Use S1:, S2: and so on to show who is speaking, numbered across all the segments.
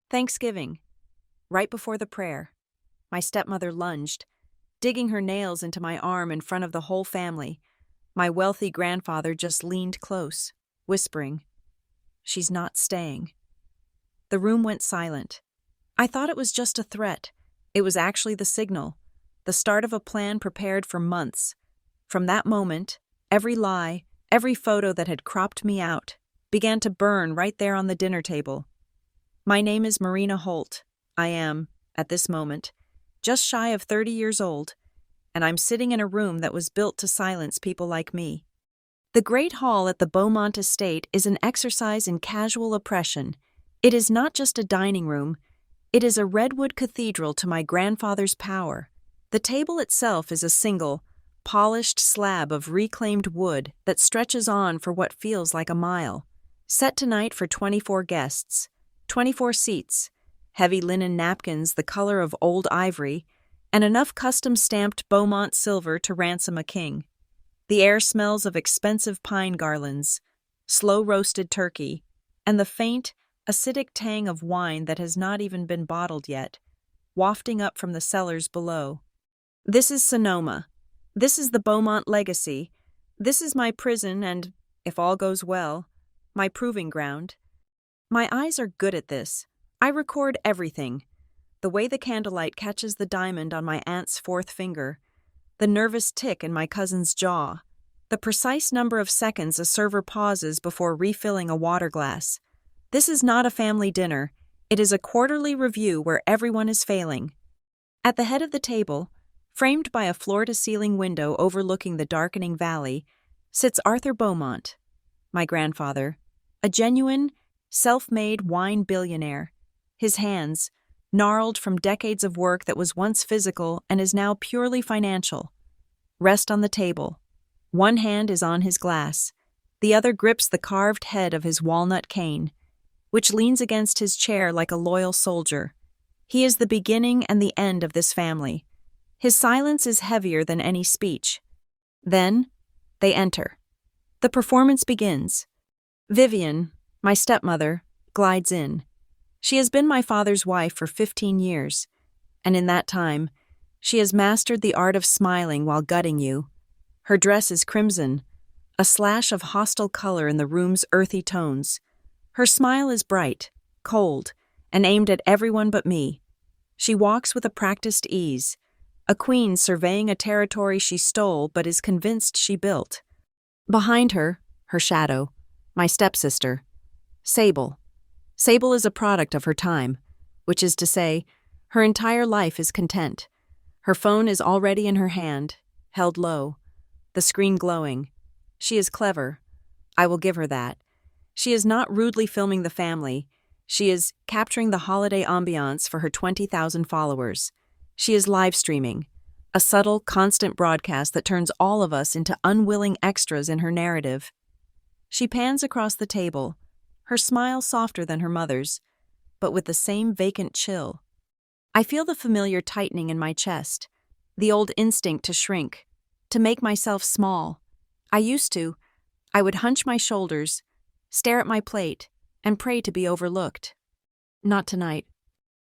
S1: Thanksgiving. Right before the prayer, my stepmother lunged, digging her nails into my arm in front of the whole family. My wealthy grandfather just leaned close, whispering, "She's not staying." The room went silent. I thought it was just a threat. It was actually the signal, the start of a plan prepared for months. From that moment, every lie, every photo that had cropped me out, began to burn right there on the dinner table. My name is Marina Holt. I am, at this moment, just shy of 30 years old, and I'm sitting in a room that was built to silence people like me. The Great Hall at the Beaumont Estate is an exercise in casual oppression. It is not just a dining room, it is a redwood cathedral to my grandfather's power. The table itself is a single, polished slab of reclaimed wood that stretches on for what feels like a mile. Set tonight for 24 guests, 24 seats, heavy linen napkins the color of old ivory, and enough custom-stamped Beaumont silver to ransom a king. The air smells of expensive pine garlands, slow-roasted turkey, and the faint, acidic tang of wine that has not even been bottled yet, wafting up from the cellars below. This is Sonoma. This is the Beaumont legacy. This is my prison and, if all goes well, my proving ground. My eyes are good at this. I record everything. The way the candlelight catches the diamond on my aunt's fourth finger, the nervous tick in my cousin's jaw, the precise number of seconds a server pauses before refilling a water glass. This is not a family dinner. It is a quarterly review where everyone is failing. At the head of the table, framed by a floor-to-ceiling window overlooking the darkening valley, sits Arthur Beaumont, my grandfather, a genuine, self-made wine billionaire. His hands, gnarled from decades of work that was once physical and is now purely financial, rest on the table. One hand is on his glass. The other grips the carved head of his walnut cane, which leans against his chair like a loyal soldier. He is the beginning and the end of this family. His silence is heavier than any speech. Then, they enter. The performance begins. Vivian, my stepmother, glides in. She has been my father's wife for 15 years, and in that time, she has mastered the art of smiling while gutting you. Her dress is crimson, a slash of hostile color in the room's earthy tones. Her smile is bright, cold, and aimed at everyone but me. She walks with a practiced ease, a queen surveying a territory she stole but is convinced she built. Behind her, her shadow, my stepsister, Sable. Sable is a product of her time, which is to say, her entire life is content. Her phone is already in her hand, held low, the screen glowing. She is clever. I will give her that. She is not rudely filming the family. She is capturing the holiday ambiance for her 20,000 followers. She is live streaming, a subtle, constant broadcast that turns all of us into unwilling extras in her narrative. She pans across the table, her smile softer than her mother's, but with the same vacant chill. I feel the familiar tightening in my chest, the old instinct to shrink, to make myself small. I would hunch my shoulders, stare at my plate, and pray to be overlooked. Not tonight.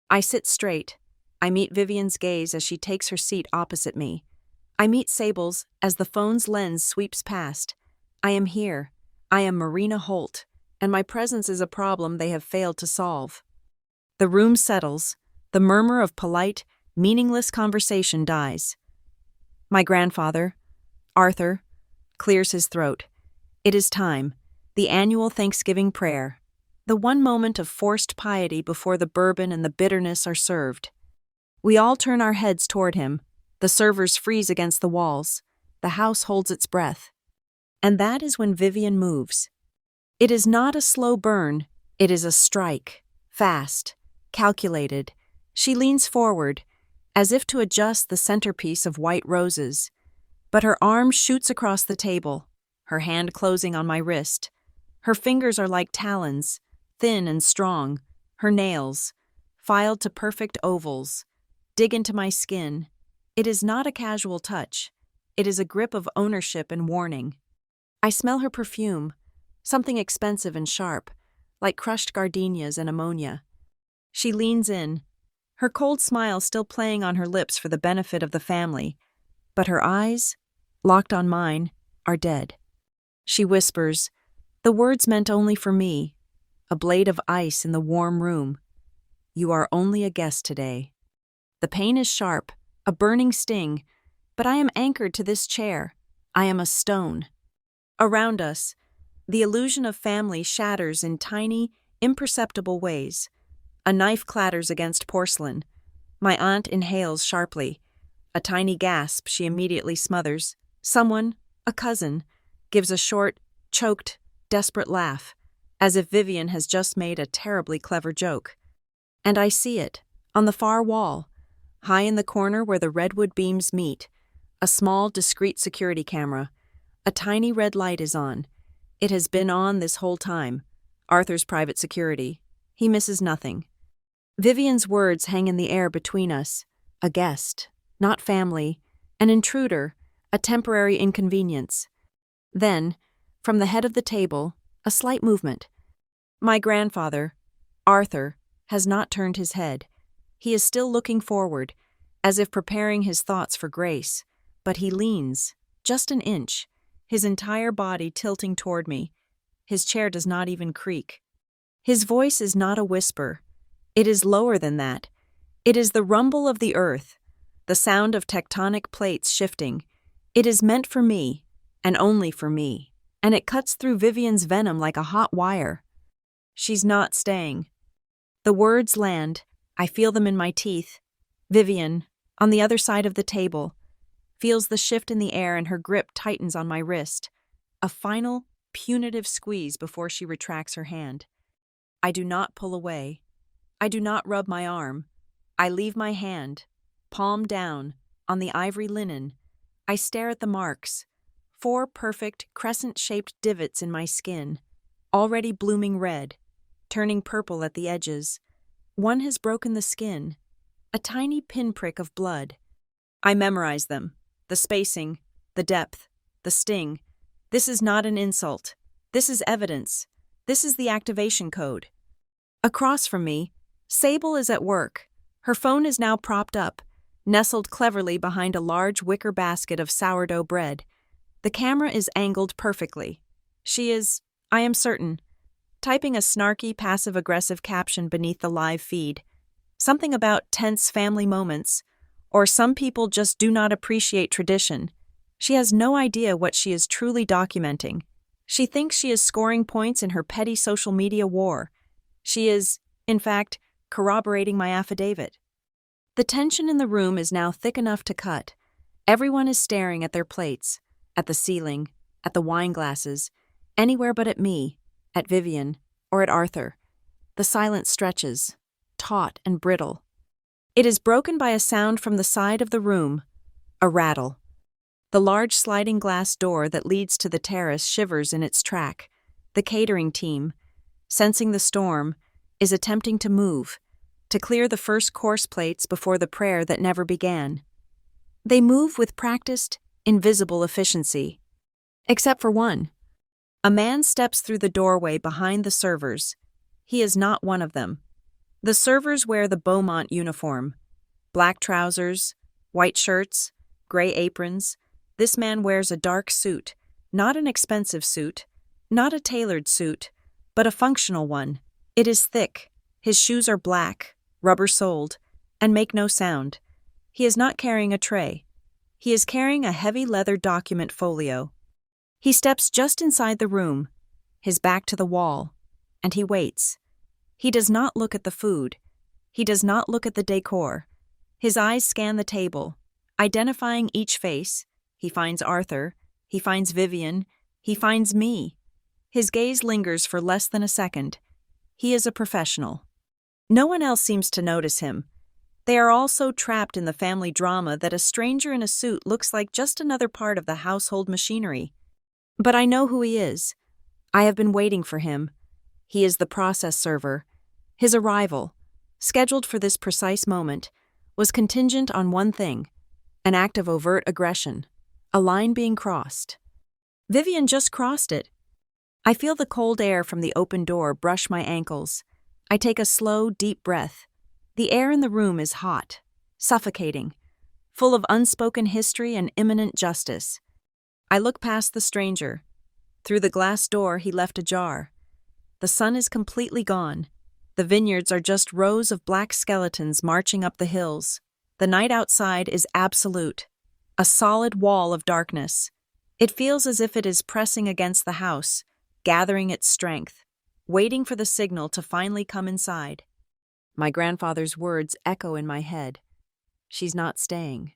S1: I sit straight. I meet Vivian's gaze as she takes her seat opposite me. I meet Sable's as the phone's lens sweeps past. I am here. I am Marina Holt, and my presence is a problem they have failed to solve. The room settles. The murmur of polite, meaningless conversation dies. My grandfather, Arthur, clears his throat. It is time. The annual Thanksgiving prayer. The one moment of forced piety before the bourbon and the bitterness are served. We all turn our heads toward him. The servers freeze against the walls. The house holds its breath. And that is when Vivian moves. It is not a slow burn. It is a strike. Fast. Calculated. She leans forward, as if to adjust the centerpiece of white roses. But her arm shoots across the table, her hand closing on my wrist. Her fingers are like talons, thin and strong. Her nails, filed to perfect ovals, dig into my skin. It is not a casual touch. It is a grip of ownership and warning. I smell her perfume, something expensive and sharp, like crushed gardenias and ammonia. She leans in, her cold smile still playing on her lips for the benefit of the family, but her eyes, locked on mine, are dead. She whispers, the words meant only for me, a blade of ice in the warm room. You are only a guest today. The pain is sharp, a burning sting, but I am anchored to this chair. I am a stone. Around us, the illusion of family shatters in tiny, imperceptible ways. A knife clatters against porcelain. My aunt inhales sharply. A tiny gasp she immediately smothers. Someone, a cousin, gives a short, choked, desperate laugh, as if Vivian has just made a terribly clever joke. And I see it, on the far wall, high in the corner where the redwood beams meet, a small, discreet security camera. A tiny red light is on. It has been on this whole time. Arthur's private security. He misses nothing. Vivian's words hang in the air between us. A guest, not family, an intruder, a temporary inconvenience. Then, from the head of the table, a slight movement. My grandfather, Arthur, has not turned his head. He is still looking forward, as if preparing his thoughts for grace, but he leans, just an inch, his entire body tilting toward me. His chair does not even creak. His voice is not a whisper. It is lower than that. It is the rumble of the earth, the sound of tectonic plates shifting. It is meant for me, and only for me, and it cuts through Vivian's venom like a hot wire. She's not staying. The words land. I feel them in my teeth. Vivian, on the other side of the table, feels the shift in the air and her grip tightens on my wrist. A final, punitive squeeze before she retracts her hand. I do not pull away. I do not rub my arm. I leave my hand, palm down, on the ivory linen. I stare at the marks, 4 perfect, crescent-shaped divots in my skin, already blooming red, turning purple at the edges. One has broken the skin, a tiny pinprick of blood. I memorize them, the spacing, the depth, the sting. This is not an insult. This is evidence. This is the activation code. Across from me, Sable is at work. Her phone is now propped up, nestled cleverly behind a large wicker basket of sourdough bread. The camera is angled perfectly. She is, I am certain, typing a snarky, passive-aggressive caption beneath the live feed. Something about tense family moments, or some people just do not appreciate tradition. She has no idea what she is truly documenting. She thinks she is scoring points in her petty social media war. She is, in fact, corroborating my affidavit. The tension in the room is now thick enough to cut. Everyone is staring at their plates, at the ceiling, at the wine glasses, anywhere but at me, at Vivian, or at Arthur. The silence stretches, taut and brittle. It is broken by a sound from the side of the room, a rattle. The large sliding glass door that leads to the terrace shivers in its track. The catering team, sensing the storm, is attempting to move, to clear the first course plates before the prayer that never began. They move with practiced, invisible efficiency. Except for one. A man steps through the doorway behind the servers. He is not one of them. The servers wear the Beaumont uniform. Black trousers, white shirts, gray aprons. This man wears a dark suit, not an expensive suit, not a tailored suit, but a functional one. It is thick. His shoes are black, rubber-soled, and make no sound. He is not carrying a tray. He is carrying a heavy leather document folio. He steps just inside the room, his back to the wall, and he waits. He does not look at the food. He does not look at the decor. His eyes scan the table, identifying each face. He finds Arthur. He finds Vivian. He finds me. His gaze lingers for less than a second. He is a professional. No one else seems to notice him. They are all so trapped in the family drama that a stranger in a suit looks like just another part of the household machinery. But I know who he is. I have been waiting for him. He is the process server. His arrival, scheduled for this precise moment, was contingent on one thing, an act of overt aggression, a line being crossed. Vivian just crossed it. I feel the cold air from the open door brush my ankles. I take a slow, deep breath. The air in the room is hot, suffocating, full of unspoken history and imminent justice. I look past the stranger. Through the glass door he left ajar. The sun is completely gone. The vineyards are just rows of black skeletons marching up the hills. The night outside is absolute, a solid wall of darkness. It feels as if it is pressing against the house, gathering its strength, waiting for the signal to finally come inside. My grandfather's words echo in my head. She's not staying.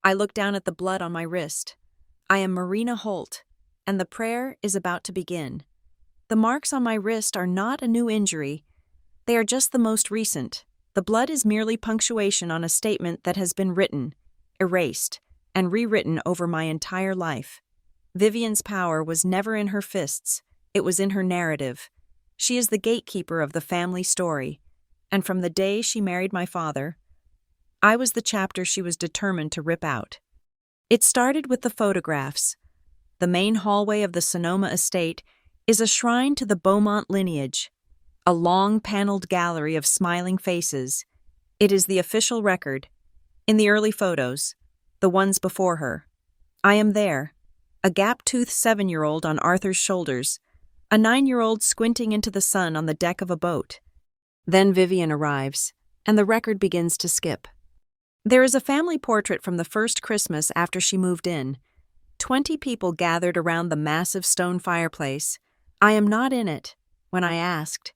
S1: I look down at the blood on my wrist. I am Marina Holt, and the prayer is about to begin. The marks on my wrist are not a new injury. They are just the most recent. The blood is merely punctuation on a statement that has been written, erased, and rewritten over my entire life. Vivian's power was never in her fists. It was in her narrative. She is the gatekeeper of the family story. And from the day she married my father, I was the chapter she was determined to rip out. It started with the photographs. The main hallway of the Sonoma estate is a shrine to the Beaumont lineage, a long paneled gallery of smiling faces. It is the official record. In the early photos, the ones before her, I am there, a gap-toothed 7-year-old on Arthur's shoulders, a 9-year-old squinting into the sun on the deck of a boat. Then Vivian arrives, and the record begins to skip. There is a family portrait from the first Christmas after she moved in. 20 people gathered around the massive stone fireplace. I am not in it. When I asked,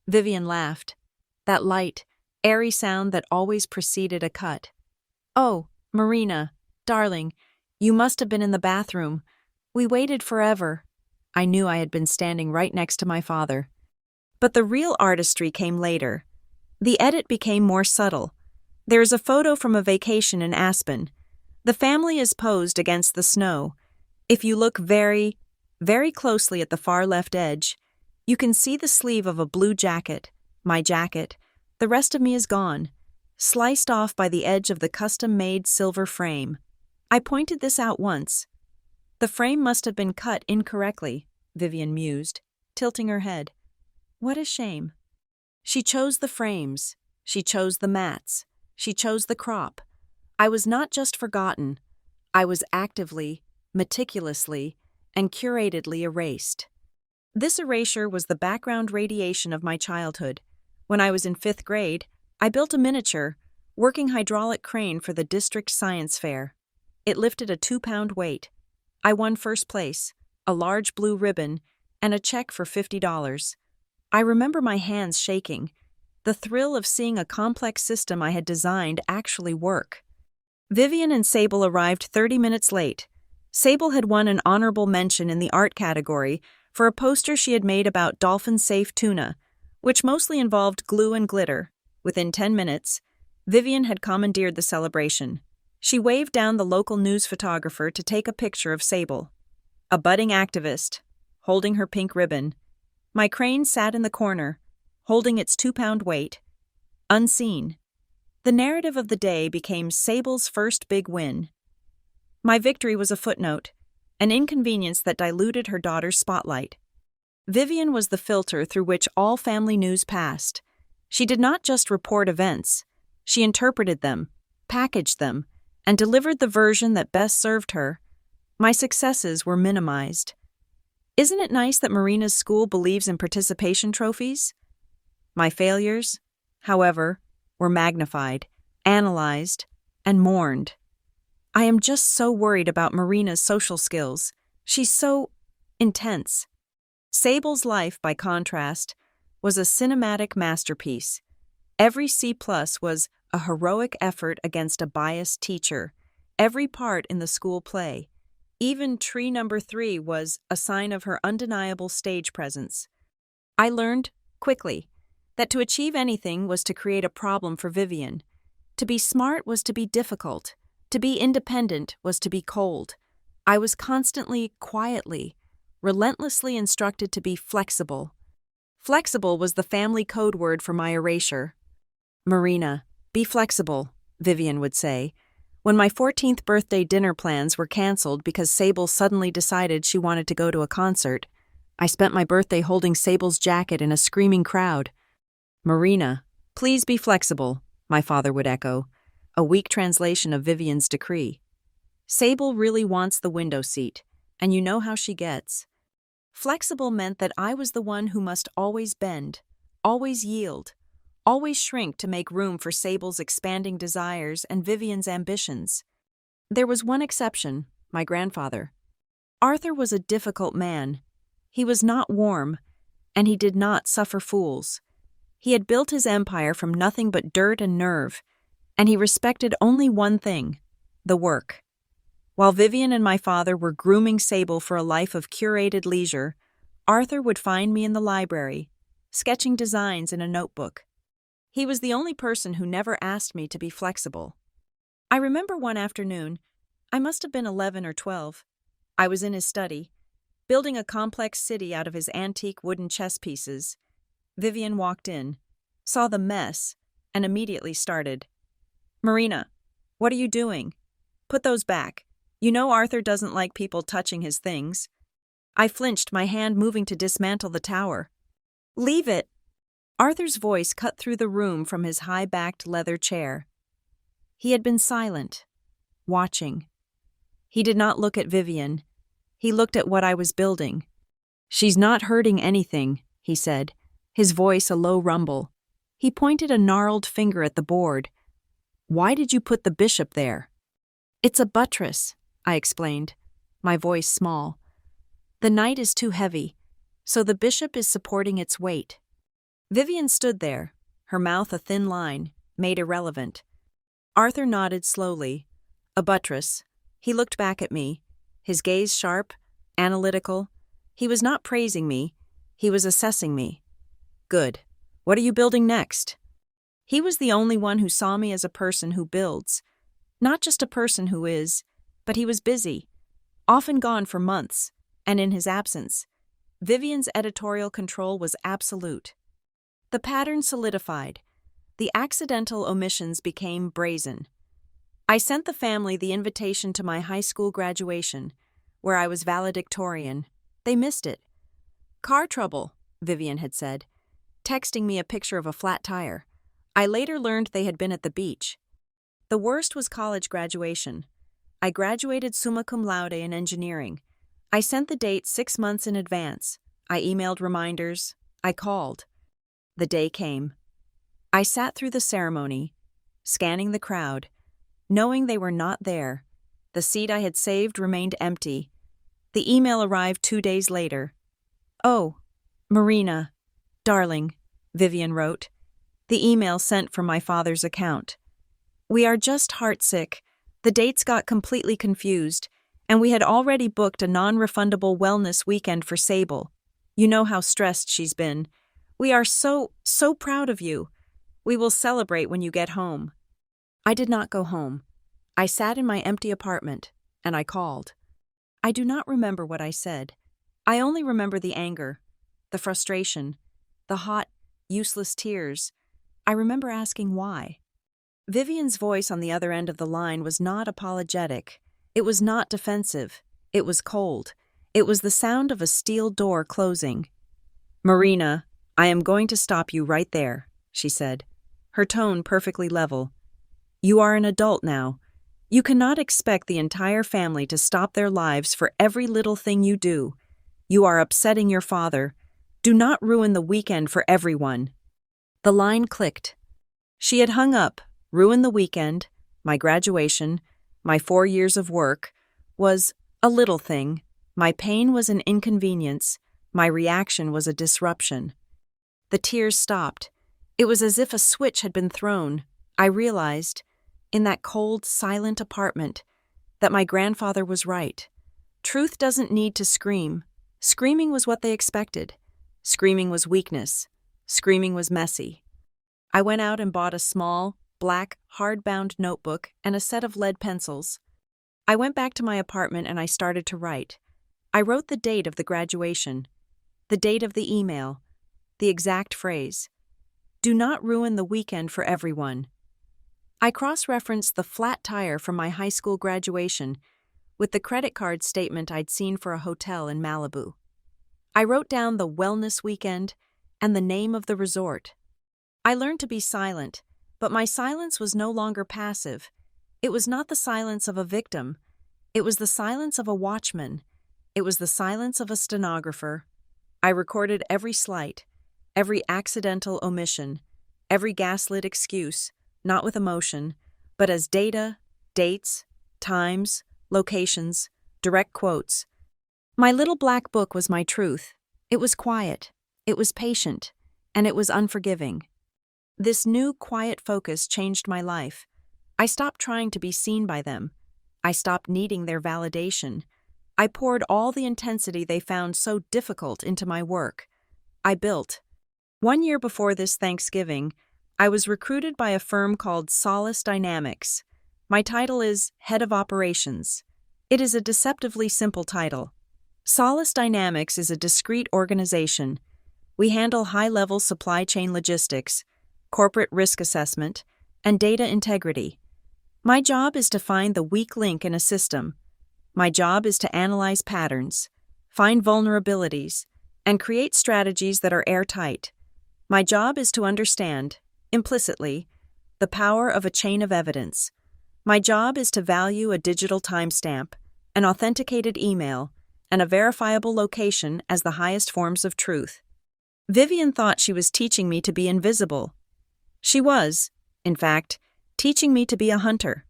S1: Vivian laughed. That light, airy sound that always preceded a cut. "Oh, Marina, darling, you must have been in the bathroom. We waited forever." I knew I had been standing right next to my father. But the real artistry came later. The edit became more subtle. There is a photo from a vacation in Aspen. The family is posed against the snow. If you look very, very closely at the far left edge, you can see the sleeve of a blue jacket, my jacket. The rest of me is gone, sliced off by the edge of the custom-made silver frame. I pointed this out once. "The frame must have been cut incorrectly," Vivian mused, tilting her head. What a shame. She chose the frames. She chose the mats. She chose the crop. I was not just forgotten. I was actively, meticulously, and curatedly erased. This erasure was the background radiation of my childhood. When I was in 5th grade, I built a miniature, working hydraulic crane for the district science fair. It lifted a 2-pound weight. I won first place, a large blue ribbon, and a check for $50. I remember my hands shaking, the thrill of seeing a complex system I had designed actually work. Vivian and Sable arrived 30 minutes late. Sable had won an honorable mention in the art category for a poster she had made about dolphin-safe tuna, which mostly involved glue and glitter. Within 10 minutes, Vivian had commandeered the celebration. She waved down the local news photographer to take a picture of Sable, a budding activist, holding her pink ribbon. My crane sat in the corner, holding its 2-pound weight, unseen. The narrative of the day became Sable's first big win. My victory was a footnote, an inconvenience that diluted her daughter's spotlight. Vivian was the filter through which all family news passed. She did not just report events. She interpreted them, packaged them, and delivered the version that best served her. My successes were minimized. Isn't it nice that Marina's school believes in participation trophies? My failures, however, were magnified, analyzed, and mourned. I am just so worried about Marina's social skills. She's so intense. Sable's life, by contrast, was a cinematic masterpiece. Every C+ was a heroic effort against a biased teacher. Every part in the school play, even tree number 3, was a sign of her undeniable stage presence. I learned, quickly, that to achieve anything was to create a problem for Vivian. To be smart was to be difficult. To be independent was to be cold. I was constantly, quietly, relentlessly instructed to be flexible. Flexible was the family code word for my erasure. "Marina, be flexible," Vivian would say. When my 14th birthday dinner plans were canceled because Sable suddenly decided she wanted to go to a concert, I spent my birthday holding Sable's jacket in a screaming crowd. Marina, please be flexible, my father would echo, a weak translation of Vivian's decree. Sable really wants the window seat, and you know how she gets. Flexible meant that I was the one who must always bend, always yield, always shrink to make room for Sable's expanding desires and Vivian's ambitions. There was one exception, my grandfather. Arthur was a difficult man. He was not warm, and he did not suffer fools. He had built his empire from nothing but dirt and nerve, and he respected only one thing, the work. While Vivian and my father were grooming Sable for a life of curated leisure, Arthur would find me in the library, sketching designs in a notebook. He was the only person who never asked me to be flexible. I remember one afternoon, I must have been 11 or 12. I was in his study, building a complex city out of his antique wooden chess pieces. Vivian walked in, saw the mess, and immediately started. "Marina, what are you doing? Put those back. You know Arthur doesn't like people touching his things." I flinched, my hand moving to dismantle the tower. "Leave it!" Arthur's voice cut through the room from his high-backed leather chair. He had been silent, watching. He did not look at Vivian. He looked at what I was building. "She's not hurting anything," he said, his voice a low rumble. He pointed a gnarled finger at the board. "Why did you put the bishop there?" "It's a buttress," I explained, my voice small. "The knight is too heavy, so the bishop is supporting its weight." Vivian stood there, her mouth a thin line, made irrelevant. Arthur nodded slowly. "A buttress." He looked back at me, his gaze sharp, analytical. He was not praising me, he was assessing me. "Good. What are you building next?" He was the only one who saw me as a person who builds, not just a person who is, but he was busy, often gone for months, and in his absence, Vivian's editorial control was absolute. The pattern solidified. The accidental omissions became brazen. I sent the family the invitation to my high school graduation, where I was valedictorian. They missed it. "Car trouble," Vivian had said, texting me a picture of a flat tire. I later learned they had been at the beach. The worst was college graduation. I graduated summa cum laude in engineering. I sent the date 6 months in advance. I emailed reminders. I called. The day came. I sat through the ceremony, scanning the crowd, knowing they were not there. The seat I had saved remained empty. The email arrived 2 days later. "Oh, Marina, darling," Vivian wrote. The email sent from my father's account. "We are just heartsick. The dates got completely confused, and we had already booked a non-refundable wellness weekend for Sable. You know how stressed she's been. We are so proud of you. We will celebrate when you get home." I did not go home. I sat in my empty apartment, and I called. I do not remember what I said. I only remember the anger, the frustration, the hot, useless tears. I remember asking why. Vivian's voice on the other end of the line was not apologetic. It was not defensive. It was cold. It was the sound of a steel door closing. "Marina, I am going to stop you right there," she said, her tone perfectly level. "You are an adult now. You cannot expect the entire family to stop their lives for every little thing you do. You are upsetting your father. Do not ruin the weekend for everyone." The line clicked. She had hung up. Ruin the weekend, my graduation, my 4 years of work, was a little thing. My pain was an inconvenience. My reaction was a disruption. The tears stopped. It was as if a switch had been thrown. I realized, in that cold, silent apartment, that my grandfather was right. Truth doesn't need to scream. Screaming was what they expected. Screaming was weakness. Screaming was messy. I went out and bought a small, black, hard-bound notebook and a set of lead pencils. I went back to my apartment and I started to write. I wrote the date of the graduation, the date of the email, the exact phrase. "Do not ruin the weekend for everyone." I cross-referenced the flat tire from my high school graduation with the credit card statement I'd seen for a hotel in Malibu. I wrote down the wellness weekend and the name of the resort. I learned to be silent, but my silence was no longer passive. It was not the silence of a victim. It was the silence of a watchman. It was the silence of a stenographer. I recorded every slight, every accidental omission, every gaslit excuse, not with emotion, but as data, dates, times, locations, direct quotes. My little black book was my truth. It was quiet, it was patient, and it was unforgiving. This new, quiet focus changed my life. I stopped trying to be seen by them. I stopped needing their validation. I poured all the intensity they found so difficult into my work. I built. 1 year before this Thanksgiving, I was recruited by a firm called Solace Dynamics. My title is Head of Operations. It is a deceptively simple title. Solace Dynamics is a discrete organization. We handle high-level supply chain logistics, corporate risk assessment, and data integrity. My job is to find the weak link in a system. My job is to analyze patterns, find vulnerabilities, and create strategies that are airtight. My job is to understand, implicitly, the power of a chain of evidence. My job is to value a digital timestamp, an authenticated email, and a verifiable location as the highest forms of truth. Vivian thought she was teaching me to be invisible. She was, in fact, teaching me to be a hunter.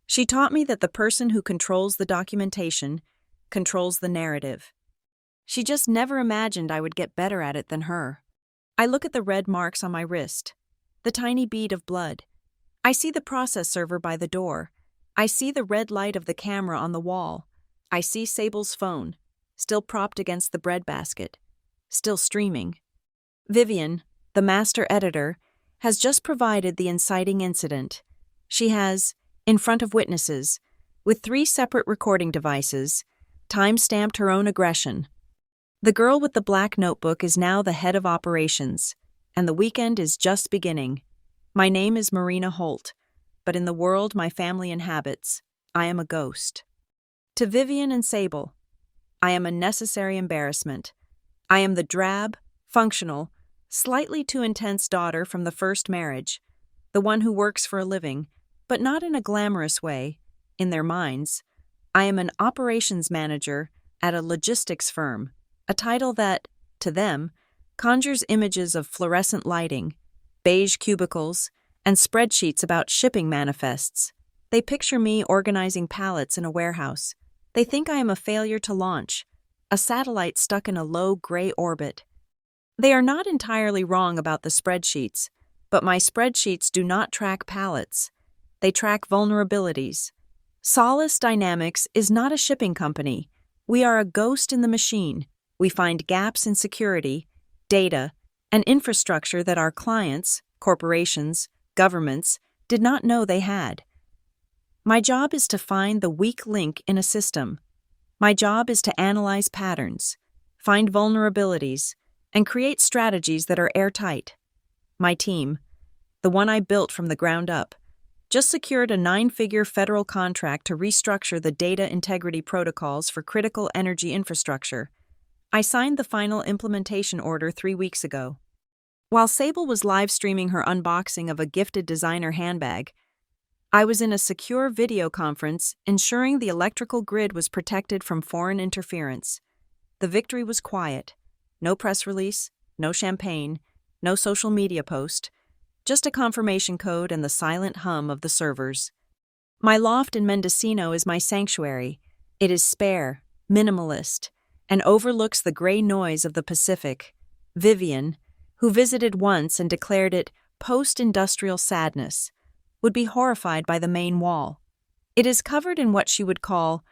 S1: She taught me that the person who controls the documentation controls the narrative. She just never imagined I would get better at it than her. I look at the red marks on my wrist, the tiny bead of blood. I see the process server by the door. I see the red light of the camera on the wall. I see Sable's phone, still propped against the breadbasket, still streaming. Vivian, the master editor, has just provided the inciting incident. She has, in front of witnesses, with 3 separate recording devices, time-stamped her own aggression. The girl with the black notebook is now the head of operations, and the weekend is just beginning. My name is Marina Holt, but in the world my family inhabits, I am a ghost. To Vivian and Sable, I am a necessary embarrassment. I am the drab, functional, slightly too intense daughter from the first marriage, the one who works for a living, but not in a glamorous way, in their minds. I am an operations manager at a logistics firm, a title that, to them, conjures images of fluorescent lighting, beige cubicles, and spreadsheets about shipping manifests. They picture me organizing pallets in a warehouse. They think I am a failure to launch, a satellite stuck in a low gray orbit. They are not entirely wrong about the spreadsheets, but my spreadsheets do not track pallets. They track vulnerabilities. Solace Dynamics is not a shipping company. We are a ghost in the machine. We find gaps in security, data, and infrastructure that our clients, corporations, governments, did not know they had. My job is to find the weak link in a system. My job is to analyze patterns, find vulnerabilities, and create strategies that are airtight. My team, the one I built from the ground up, just secured a 9-figure federal contract to restructure the data integrity protocols for critical energy infrastructure. I signed the final implementation order 3 weeks ago. While Sable was live streaming her unboxing of a gifted designer handbag, I was in a secure video conference ensuring the electrical grid was protected from foreign interference. The victory was quiet. No press release, no champagne, no social media post, just a confirmation code and the silent hum of the servers. My loft in Mendocino is my sanctuary. It is spare, minimalist, and overlooks the gray noise of the Pacific. Vivian, who visited once and declared it post-industrial sadness, would be horrified by the main wall. It is covered in what she would call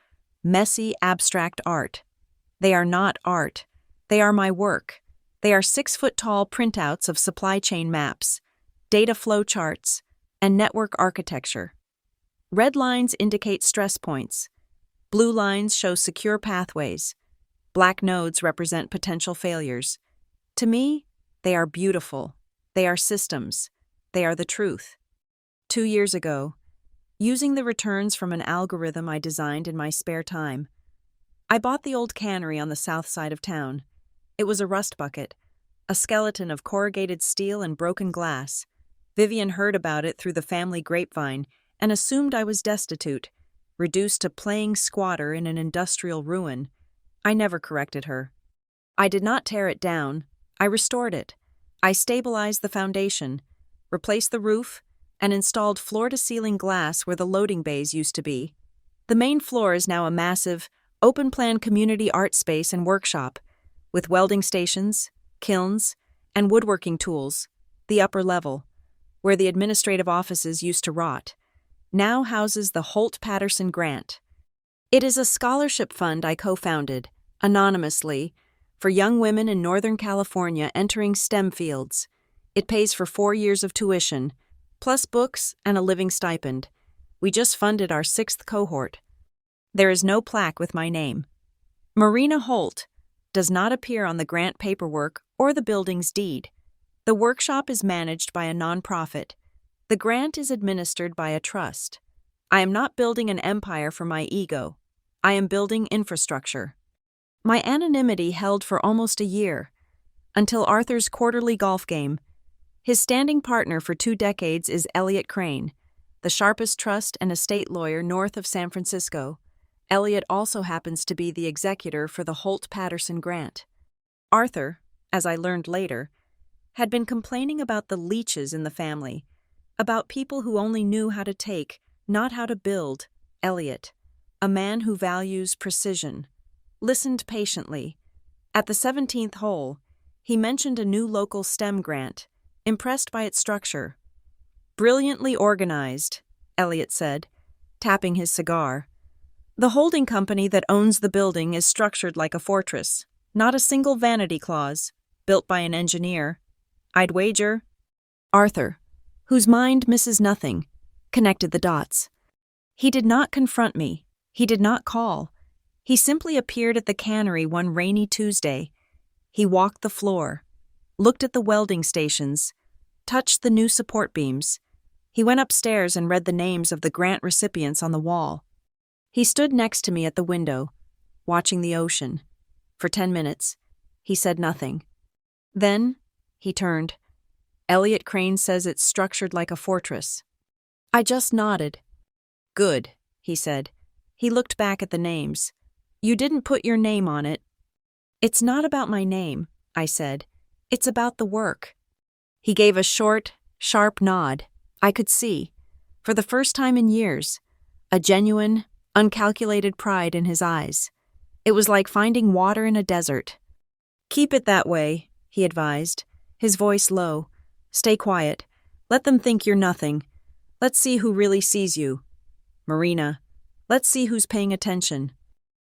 S1: messy abstract art. They are not art. They are my work. They are 6-foot-tall printouts of supply chain maps, data flow charts, and network architecture. Red lines indicate stress points. Blue lines show secure pathways. Black nodes represent potential failures. To me, they are beautiful. They are systems. They are the truth. 2 years ago, using the returns from an algorithm I designed in my spare time, I bought the old cannery on the south side of town. It was a rust bucket, a skeleton of corrugated steel and broken glass. Vivian heard about it through the family grapevine and assumed I was destitute, reduced to playing squatter in an industrial ruin. I never corrected her. I did not tear it down. I restored it. I stabilized the foundation, replaced the roof, and installed floor-to-ceiling glass where the loading bays used to be. The main floor is now a massive, open-plan community art space and workshop, with welding stations, kilns, and woodworking tools. The upper level, where the administrative offices used to rot, now houses the Holt-Patterson Grant. It is a scholarship fund I co-founded, anonymously, for young women in Northern California entering STEM fields. It pays for 4 years of tuition, plus books and a living stipend. We just funded our 6th cohort. There is no plaque with my name. Marina Holt does not appear on the grant paperwork or the building's deed. The workshop is managed by a nonprofit. The grant is administered by a trust. I am not building an empire for my ego. I am building infrastructure. My anonymity held for almost a year, until Arthur's quarterly golf game. His standing partner for 2 decades is Elliot Crane, the sharpest trust and estate lawyer north of San Francisco. Elliot also happens to be the executor for the Holt-Patterson Grant. Arthur, as I learned later, had been complaining about the leeches in the family, about people who only knew how to take, not how to build. Elliot, a man who values precision, listened patiently. At the 17th hole, he mentioned a new local STEM grant, impressed by its structure. "Brilliantly organized," Elliot said, tapping his cigar. "The holding company that owns the building is structured like a fortress, not a single vanity clause, built by an engineer. I'd wager—" Arthur, whose mind misses nothing, connected the dots. He did not confront me. He did not call. He simply appeared at the cannery one rainy Tuesday. He walked the floor, looked at the welding stations, touched the new support beams. He went upstairs and read the names of the grant recipients on the wall. He stood next to me at the window, watching the ocean. For 10 minutes, he said nothing. Then, he turned. "Elliot Crane says it's structured like a fortress." I just nodded. "Good," he said. He looked back at the names. "You didn't put your name on it." "It's not about my name," I said. "It's about the work." He gave a short, sharp nod. I could see, for the first time in years, a genuine, uncalculated pride in his eyes. It was like finding water in a desert. "Keep it that way," he advised, his voice low. "Stay quiet. Let them think you're nothing. Let's see who really sees you. Marina, let's see who's paying attention."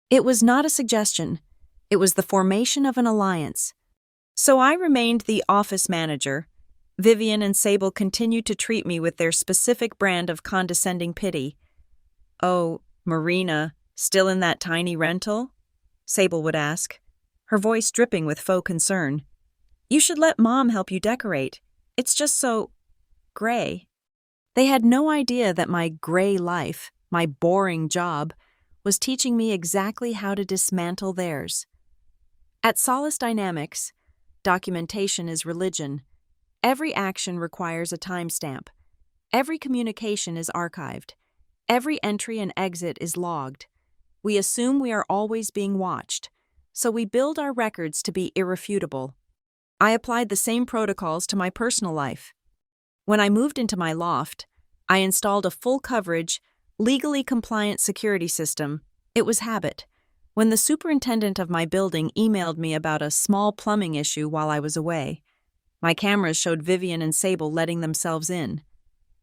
S1: It was not a suggestion. It was the formation of an alliance. So I remained the office manager. Vivian and Sable continued to treat me with their specific brand of condescending pity. "Oh, Marina, still in that tiny rental?" Sable would ask, her voice dripping with faux concern. "You should let Mom help you decorate. It's just so gray." They had no idea that my gray life, my boring job, was teaching me exactly how to dismantle theirs. At Solace Dynamics, documentation is religion. Every action requires a timestamp. Every communication is archived. Every entry and exit is logged. We assume we are always being watched, so we build our records to be irrefutable. I applied the same protocols to my personal life. When I moved into my loft, I installed a full-coverage, legally compliant security system. It was habit. When the superintendent of my building emailed me about a small plumbing issue while I was away, my cameras showed Vivian and Sable letting themselves in.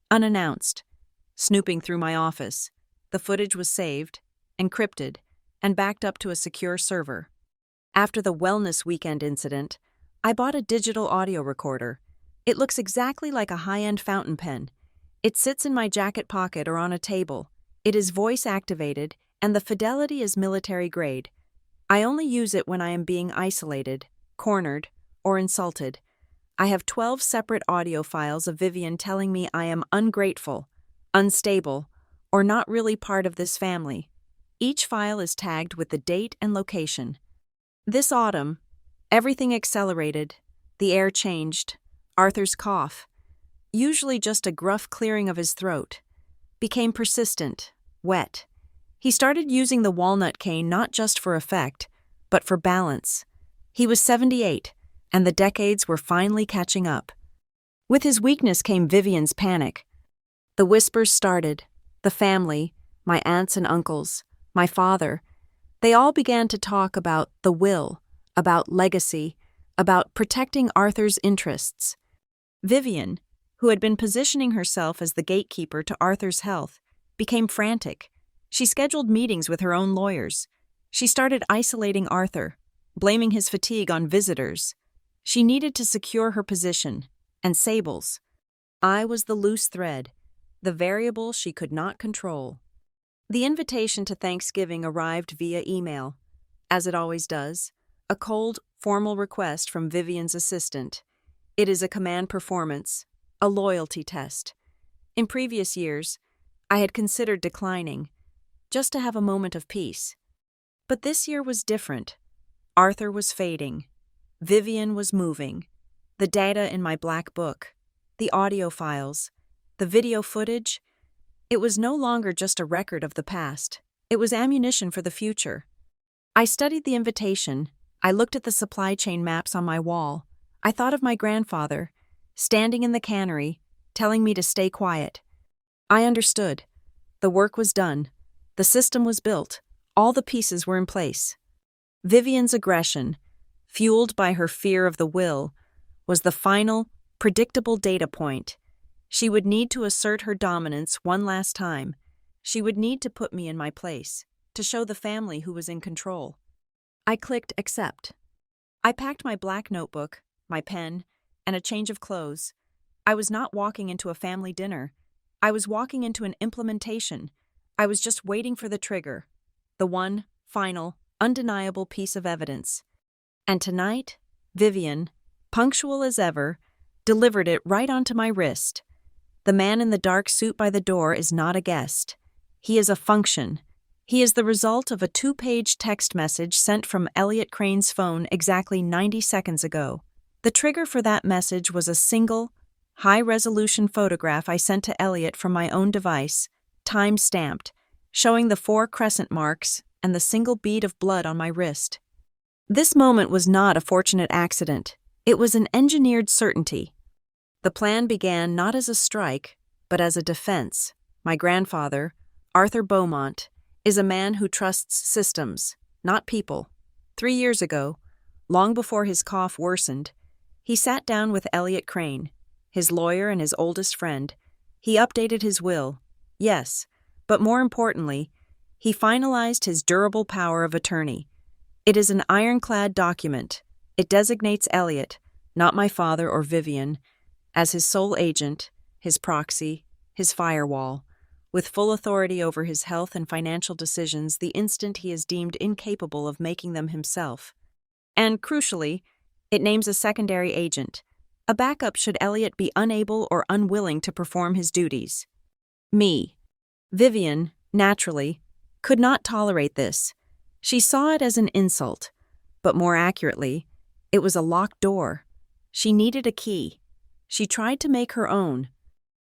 S1: Unannounced. Snooping through my office. The footage was saved, encrypted, and backed up to a secure server. After the wellness weekend incident, I bought a digital audio recorder. It looks exactly like a high-end fountain pen. It sits in my jacket pocket or on a table. It is voice-activated, and the fidelity is military-grade. I only use it when I am being isolated, cornered, or insulted. I have 12 separate audio files of Vivian telling me I am ungrateful, unstable, or not really part of this family. Each file is tagged with the date and location. This autumn, everything accelerated. The air changed. Arthur's cough, usually just a gruff clearing of his throat, became persistent, wet. He started using the walnut cane not just for effect, but for balance. He was 78, and the decades were finally catching up. With his weakness came Vivian's panic. The whispers started. The family, my aunts and uncles, my father, they all began to talk about the will, about legacy, about protecting Arthur's interests. Vivian, who had been positioning herself as the gatekeeper to Arthur's health, became frantic. She scheduled meetings with her own lawyers. She started isolating Arthur, blaming his fatigue on visitors. She needed to secure her position, and Sable's. I was the loose thread, the variable she could not control. The invitation to Thanksgiving arrived via email, as it always does, a cold, formal request from Vivian's assistant. It is a command performance, a loyalty test. In previous years, I had considered declining, just to have a moment of peace. But this year was different. Arthur was fading. Vivian was moving. The data in my black book, the audio files, the video footage, it was no longer just a record of the past. It was ammunition for the future. I studied the invitation. I looked at the supply chain maps on my wall. I thought of my grandfather, standing in the cannery, telling me to stay quiet. I understood. The work was done. The system was built. All the pieces were in place. Vivian's aggression, fueled by her fear of the will, was the final, predictable data point. She would need to assert her dominance one last time. She would need to put me in my place, to show the family who was in control. I clicked accept. I packed my black notebook, my pen, and a change of clothes. I was not walking into a family dinner. I was walking into an implementation. I was just waiting for the trigger, the one, final, undeniable piece of evidence. And tonight, Vivian, punctual as ever, delivered it right onto my wrist. The man in the dark suit by the door is not a guest. He is a function. He is the result of a 2-page text message sent from Elliot Crane's phone exactly 90 seconds ago. The trigger for that message was a single, high-resolution photograph I sent to Elliot from my own device, time-stamped, showing the 4 crescent marks and the single bead of blood on my wrist. This moment was not a fortunate accident. It was an engineered certainty. The plan began not as a strike, but as a defense. My grandfather, Arthur Beaumont, is a man who trusts systems, not people. 3 years ago, long before his cough worsened, he sat down with Elliot Crane, his lawyer and his oldest friend. He updated his will, yes, but more importantly, he finalized his durable power of attorney. It is an ironclad document. It designates Elliot, not my father or Vivian, as his sole agent, his proxy, his firewall, with full authority over his health and financial decisions the instant he is deemed incapable of making them himself. And, crucially, it names a secondary agent, a backup should Elliot be unable or unwilling to perform his duties. Me. Vivian, naturally, could not tolerate this. She saw it as an insult, but more accurately, it was a locked door. She needed a key. She tried to make her own.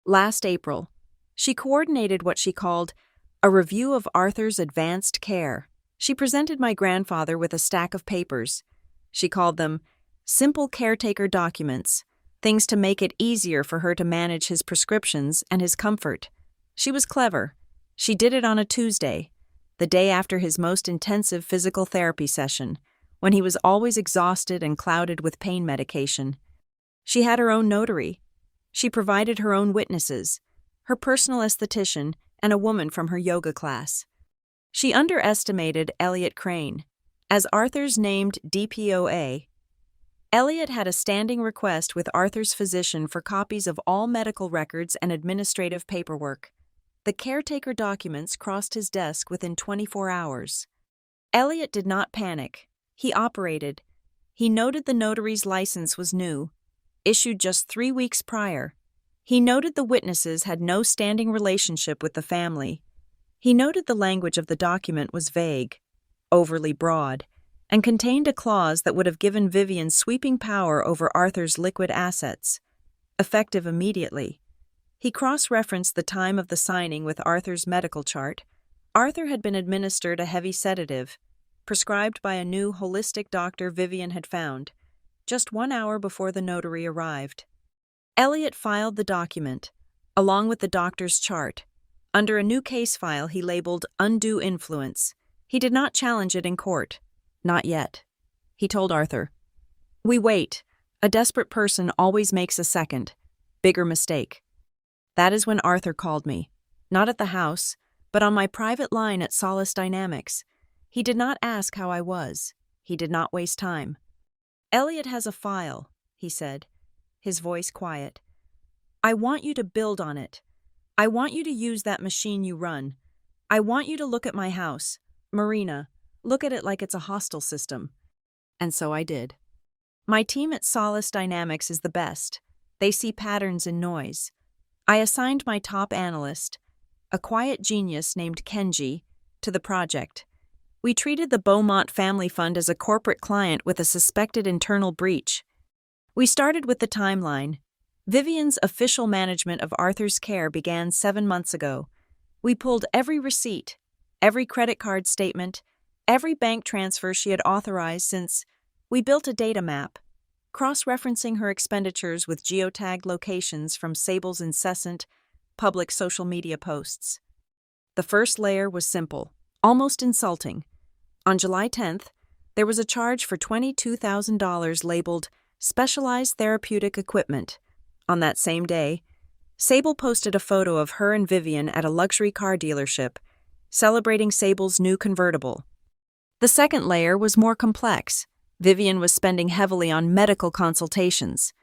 S1: Last April, she coordinated what she called a review of Arthur's advanced care. She presented my grandfather with a stack of papers. She called them simple caretaker documents, things to make it easier for her to manage his prescriptions and his comfort. She was clever. She did it on a Tuesday, the day after his most intensive physical therapy session, when he was always exhausted and clouded with pain medication. She had her own notary. She provided her own witnesses, her personal esthetician, and a woman from her yoga class. She underestimated Elliot Crane. As Arthur's named DPOA, Elliot had a standing request with Arthur's physician for copies of all medical records and administrative paperwork. The caretaker documents crossed his desk within 24 hours. Elliot did not panic. He operated. He noted the notary's license was new, issued just 3 weeks prior. He noted the witnesses had no standing relationship with the family. He noted the language of the document was vague, overly broad, and contained a clause that would have given Vivian sweeping power over Arthur's liquid assets, effective immediately. He cross-referenced the time of the signing with Arthur's medical chart. Arthur had been administered a heavy sedative, prescribed by a new holistic doctor Vivian had found, just 1 hour before the notary arrived. Elliot filed the document, along with the doctor's chart, under a new case file he labeled Undue Influence. He did not challenge it in court. Not yet. He told Arthur, "We wait. A desperate person always makes a second, bigger mistake." That is when Arthur called me, not at the house, but on my private line at Solace Dynamics. He did not ask how I was. He did not waste time. "Elliot has a file," he said, his voice quiet. "I want you to build on it. I want you to use that machine you run. I want you to look at my house, Marina, look at it like it's a hostile system." And so I did. My team at Solace Dynamics is the best. They see patterns in noise. I assigned my top analyst, a quiet genius named Kenji, to the project. We treated the Beaumont Family Fund as a corporate client with a suspected internal breach. We started with the timeline. Vivian's official management of Arthur's care began 7 months ago. We pulled every receipt, every credit card statement, every bank transfer she had authorized since. We built a data map, cross-referencing her expenditures with geotagged locations from Sable's incessant, public social media posts. The first layer was simple, almost insulting. On July 10th, there was a charge for $22,000 labeled Specialized Therapeutic Equipment. On that same day, Sable posted a photo of her and Vivian at a luxury car dealership, celebrating Sable's new convertible. The second layer was more complex. Vivian was spending heavily on medical consultations.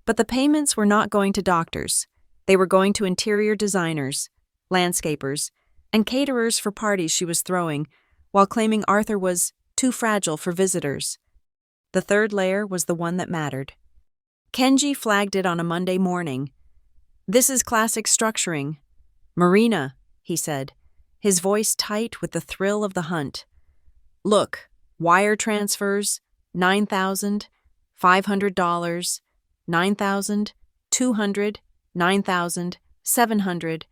S1: But the payments were not going to doctors. They were going to interior designers, landscapers, and caterers for parties she was throwing, while claiming Arthur was too fragile for visitors. The third layer was the one that mattered. Kenji flagged it on a Monday morning. "This is classic structuring. Marina," he said, his voice tight with the thrill of the hunt. "Look, wire transfers, $9,500, $9,200, $9,700,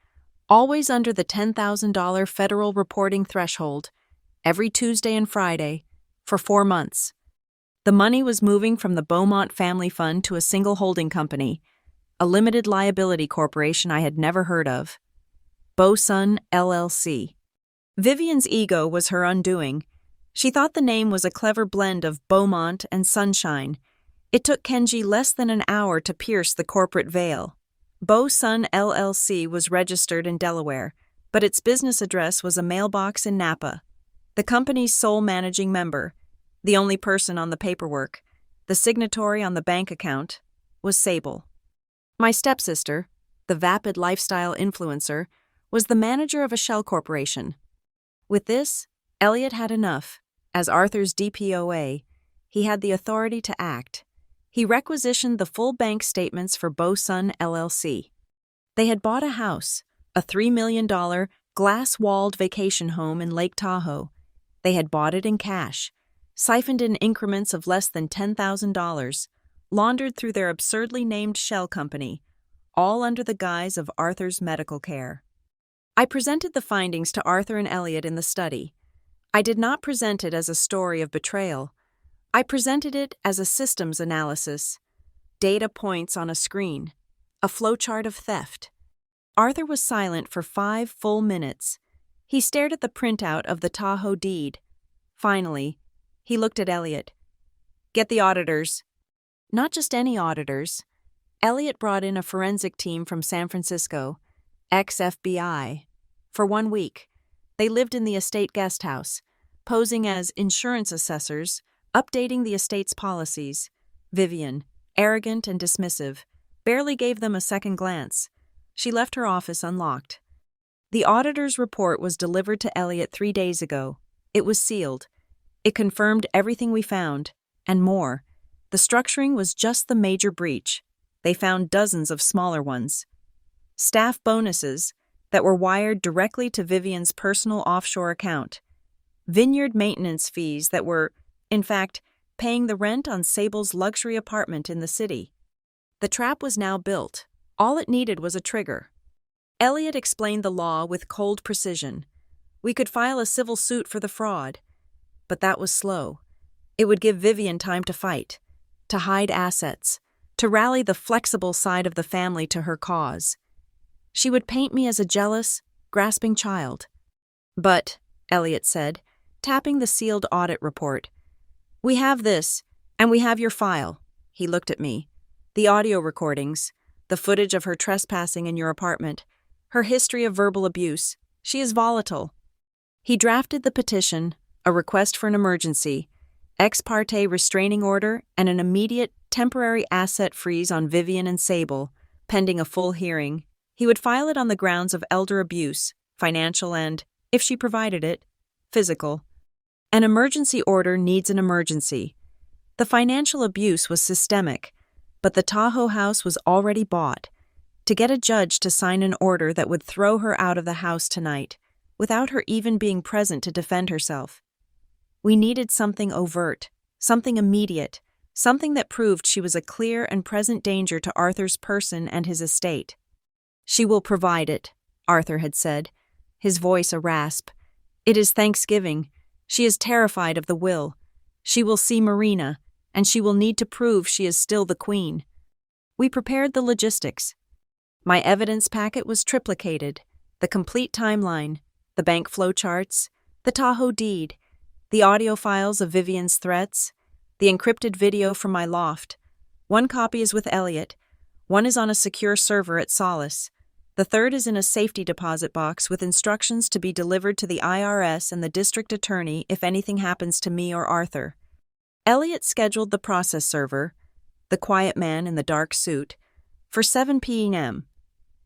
S1: always under the $10,000 federal reporting threshold, every Tuesday and Friday, for 4 months. The money was moving from the Beaumont Family Fund to a single holding company, a limited liability corporation I had never heard of, Beausun LLC. Vivian's ego was her undoing. She thought the name was a clever blend of Beaumont and sunshine. It took Kenji less than an hour to pierce the corporate veil. Beausun LLC was registered in Delaware, but its business address was a mailbox in Napa. The company's sole managing member, the only person on the paperwork, the signatory on the bank account, was Sable. My stepsister, the vapid lifestyle influencer, was the manager of a shell corporation. With this, Elliot had enough. As Arthur's DPOA, he had the authority to act. He requisitioned the full bank statements for Beausun LLC. They had bought a house, a $3 million glass-walled vacation home in Lake Tahoe. They had bought it in cash, siphoned in increments of less than $10,000, laundered through their absurdly named shell company, all under the guise of Arthur's medical care. I presented the findings to Arthur and Elliot in the study. I did not present it as a story of betrayal. I presented it as a systems analysis, data points on a screen, a flowchart of theft. Arthur was silent for 5 full minutes. He stared at the printout of the Tahoe deed. Finally, he looked at Elliot. "Get the auditors." Not just any auditors. Elliot brought in a forensic team from San Francisco, ex-FBI. For 1 week, they lived in the estate guest house, posing as insurance assessors, updating the estate's policies. Vivian, arrogant and dismissive, barely gave them a second glance. She left her office unlocked. The auditor's report was delivered to Elliot 3 days ago. It was sealed. It confirmed everything we found, and more. The structuring was just the major breach. They found dozens of smaller ones. Staff bonuses that were wired directly to Vivian's personal offshore account. Vineyard maintenance fees that were In fact, paying the rent on Sable's luxury apartment in the city. The trap was now built. All it needed was a trigger. Elliot explained the law with cold precision. We could file a civil suit for the fraud. But that was slow. It would give Vivian time to fight, to hide assets, to rally the flexible side of the family to her cause. She would paint me as a jealous, grasping child. But, Elliot said, tapping the sealed audit report, we have this, and we have your file. He looked at me. The audio recordings, the footage of her trespassing in your apartment, her history of verbal abuse. She is volatile. He drafted the petition, a request for an emergency, ex parte restraining order, and an immediate temporary asset freeze on Vivian and Sable, pending a full hearing. He would file it on the grounds of elder abuse, financial and, if she provided it, physical. An emergency order needs an emergency. The financial abuse was systemic, but the Tahoe house was already bought. To get a judge to sign an order that would throw her out of the house tonight, without her even being present to defend herself. We needed something overt, something immediate, something that proved she was a clear and present danger to Arthur's person and his estate. She will provide it, Arthur had said, his voice a rasp. It is Thanksgiving. She is terrified of the will. She will see Marina, and she will need to prove she is still the queen. We prepared the logistics. My evidence packet was triplicated, the complete timeline, the bank flowcharts, the Tahoe deed, the audio files of Vivian's threats, the encrypted video from my loft. One copy is with Elliot, one is on a secure server at Solace, the third is in a safety deposit box with instructions to be delivered to the IRS and the district attorney if anything happens to me or Arthur. Elliot scheduled the process server, the quiet man in the dark suit, for 7 p.m.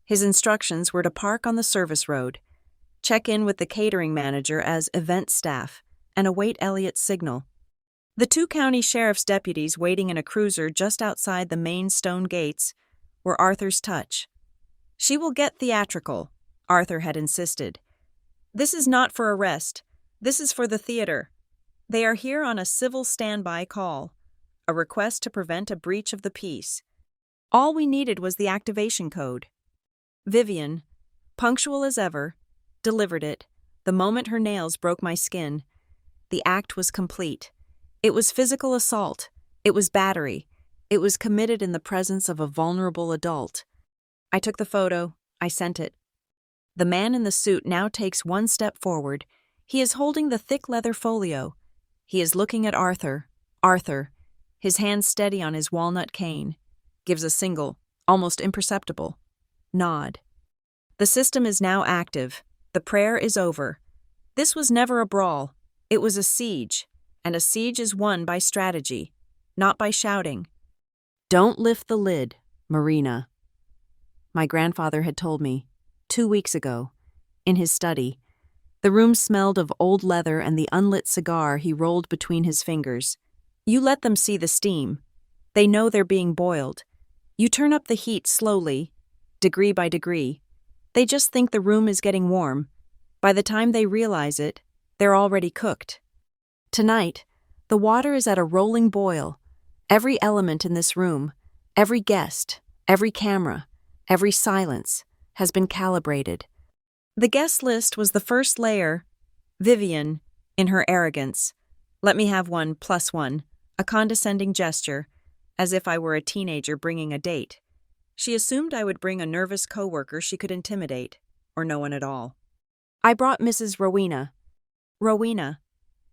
S1: His instructions were to park on the service road, check in with the catering manager as event staff, and await Elliot's signal. The 2 county sheriff's deputies waiting in a cruiser just outside the main stone gates were Arthur's touch. She will get theatrical, Arthur had insisted. This is not for arrest. This is for the theater. They are here on a civil standby call, a request to prevent a breach of the peace. All we needed was the activation code. Vivian, punctual as ever, delivered it, the moment her nails broke my skin. The act was complete. It was physical assault. It was battery. It was committed in the presence of a vulnerable adult. I took the photo. I sent it. The man in the suit now takes one step forward. He is holding the thick leather folio. He is looking at Arthur. Arthur, his hand steady on his walnut cane, gives a single, almost imperceptible, nod. The system is now active. The prayer is over. This was never a brawl. It was a siege, and a siege is won by strategy, not by shouting. Don't lift the lid, Marina. My grandfather had told me, 2 weeks ago, in his study. The room smelled of old leather and the unlit cigar he rolled between his fingers. You let them see the steam. They know they're being boiled. You turn up the heat slowly, degree by degree. They just think the room is getting warm. By the time they realize it, they're already cooked. Tonight, the water is at a rolling boil. Every element in this room, every guest, every camera, every silence, has been calibrated. The guest list was the first layer. Vivian, in her arrogance, let me have 1 + 1, a condescending gesture, as if I were a teenager bringing a date. She assumed I would bring a nervous coworker she could intimidate, or no one at all. I brought Mrs. Rowena,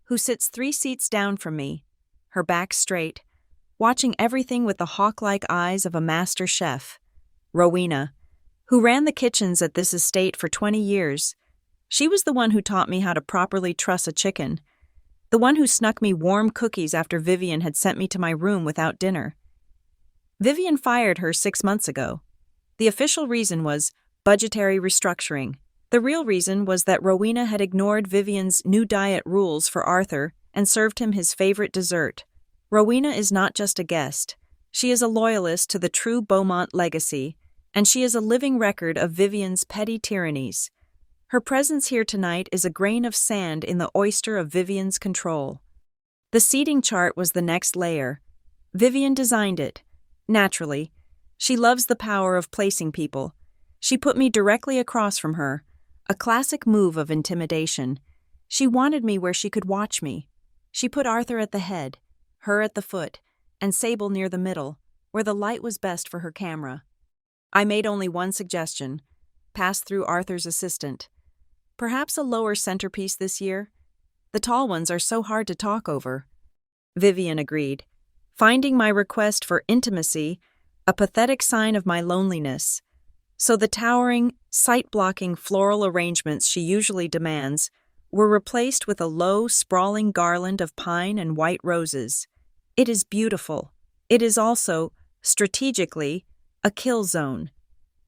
S1: who sits 3 seats down from me, her back straight, watching everything with the hawk-like eyes of a master chef. Rowena, who ran the kitchens at this estate for 20 years. She was the one who taught me how to properly truss a chicken, the one who snuck me warm cookies after Vivian had sent me to my room without dinner. Vivian fired her 6 months ago. The official reason was budgetary restructuring. The real reason was that Rowena had ignored Vivian's new diet rules for Arthur and served him his favorite dessert. Rowena is not just a guest. She is a loyalist to the true Beaumont legacy, and she is a living record of Vivian's petty tyrannies. Her presence here tonight is a grain of sand in the oyster of Vivian's control. The seating chart was the next layer. Vivian designed it. Naturally. She loves the power of placing people. She put me directly across from her, a classic move of intimidation. She wanted me where she could watch me. She put Arthur at the head, her at the foot, and Sable near the middle, where the light was best for her camera. I made only one suggestion, pass through Arthur's assistant. Perhaps a lower centerpiece this year? The tall ones are so hard to talk over. Vivian agreed, finding my request for intimacy a pathetic sign of my loneliness. So the towering, sight-blocking floral arrangements she usually demands were replaced with a low, sprawling garland of pine and white roses. It is beautiful. It is also, strategically, a kill zone.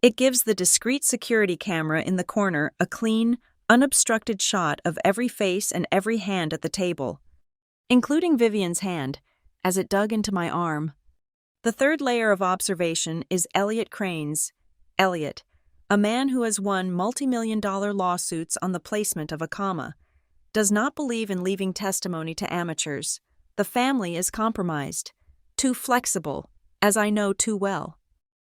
S1: It gives the discreet security camera in the corner a clean, unobstructed shot of every face and every hand at the table, including Vivian's hand, as it dug into my arm. The third layer of observation is Elliot Crane's. Elliot, a man who has won multi-million-dollar lawsuits on the placement of a comma, does not believe in leaving testimony to amateurs. The family is compromised. Too flexible, as I know too well.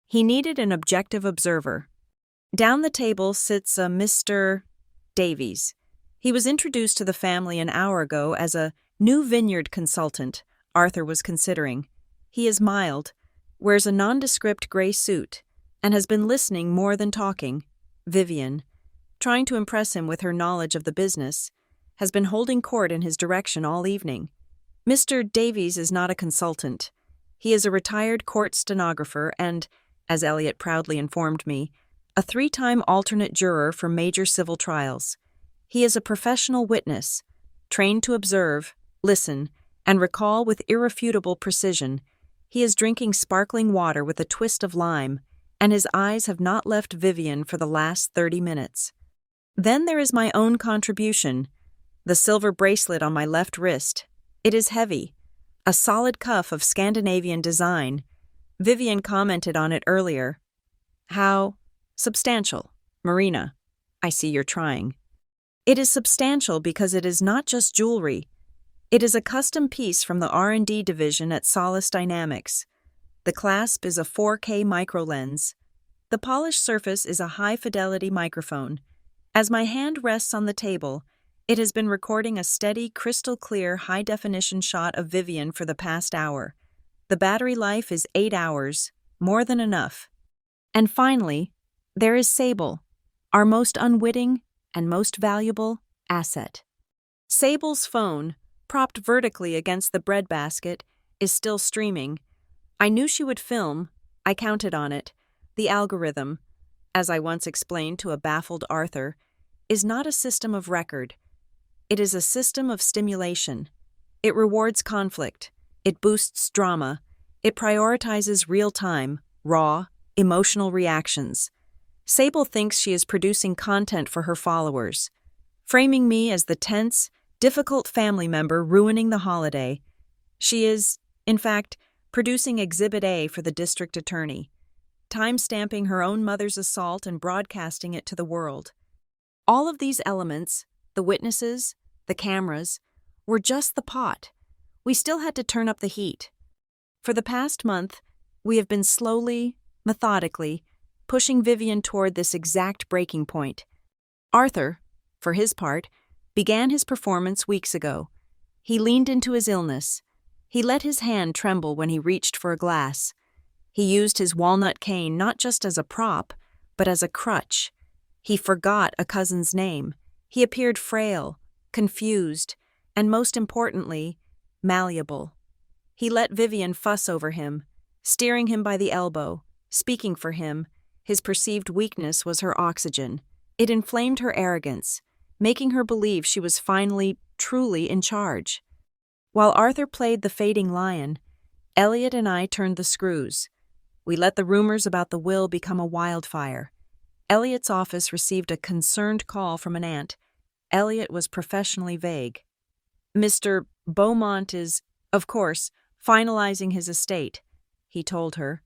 S1: He needed an objective observer. Down the table sits a Mr. Davies. He was introduced to the family an hour ago as a new vineyard consultant Arthur was considering. He is mild, wears a nondescript gray suit, and has been listening more than talking. Vivian, trying to impress him with her knowledge of the business, has been holding court in his direction all evening. Mr. Davies is not a consultant. He is a retired court stenographer and, as Elliot proudly informed me, a 3-time alternate juror for major civil trials. He is a professional witness, trained to observe, listen, and recall with irrefutable precision. He is drinking sparkling water with a twist of lime, and his eyes have not left Vivian for the last 30 minutes. Then there is my own contribution, the silver bracelet on my left wrist. It is heavy, a solid cuff of Scandinavian design. Vivian commented on it earlier. How substantial, Marina. I see you're trying. It is substantial because it is not just jewelry. It is a custom piece from the R&D division at Solace Dynamics. The clasp is a 4K microlens. The polished surface is a high-fidelity microphone. As my hand rests on the table, it has been recording a steady, crystal-clear, high-definition shot of Vivian for the past hour. The battery life is 8 hours, more than enough. And finally, there is Sable, our most unwitting and most valuable asset. Sable's phone, propped vertically against the breadbasket, is still streaming. I knew she would film. I counted on it. The algorithm, as I once explained to a baffled Arthur, is not a system of record. It is a system of stimulation. It rewards conflict. It boosts drama. It prioritizes real-time, raw, emotional reactions. Sable thinks she is producing content for her followers, framing me as the tense, difficult family member ruining the holiday. She is, in fact, producing Exhibit A for the district attorney, time-stamping her own mother's assault and broadcasting it to the world. All of these elements, the witnesses, the cameras, were just the pot. We still had to turn up the heat. For the past month, we have been slowly, methodically, pushing Vivian toward this exact breaking point. Arthur, for his part, began his performance weeks ago. He leaned into his illness. He let his hand tremble when he reached for a glass. He used his walnut cane not just as a prop, but as a crutch. He forgot a cousin's name. He appeared frail, confused, and most importantly, malleable. He let Vivian fuss over him, steering him by the elbow, speaking for him. His perceived weakness was her oxygen. It inflamed her arrogance, making her believe she was finally, truly in charge. While Arthur played the fading lion, Elliot and I turned the screws. We let the rumors about the will become a wildfire. Elliot's office received a concerned call from an aunt. Elliot was professionally vague. Mr. Beaumont is, of course, finalizing his estate, he told her,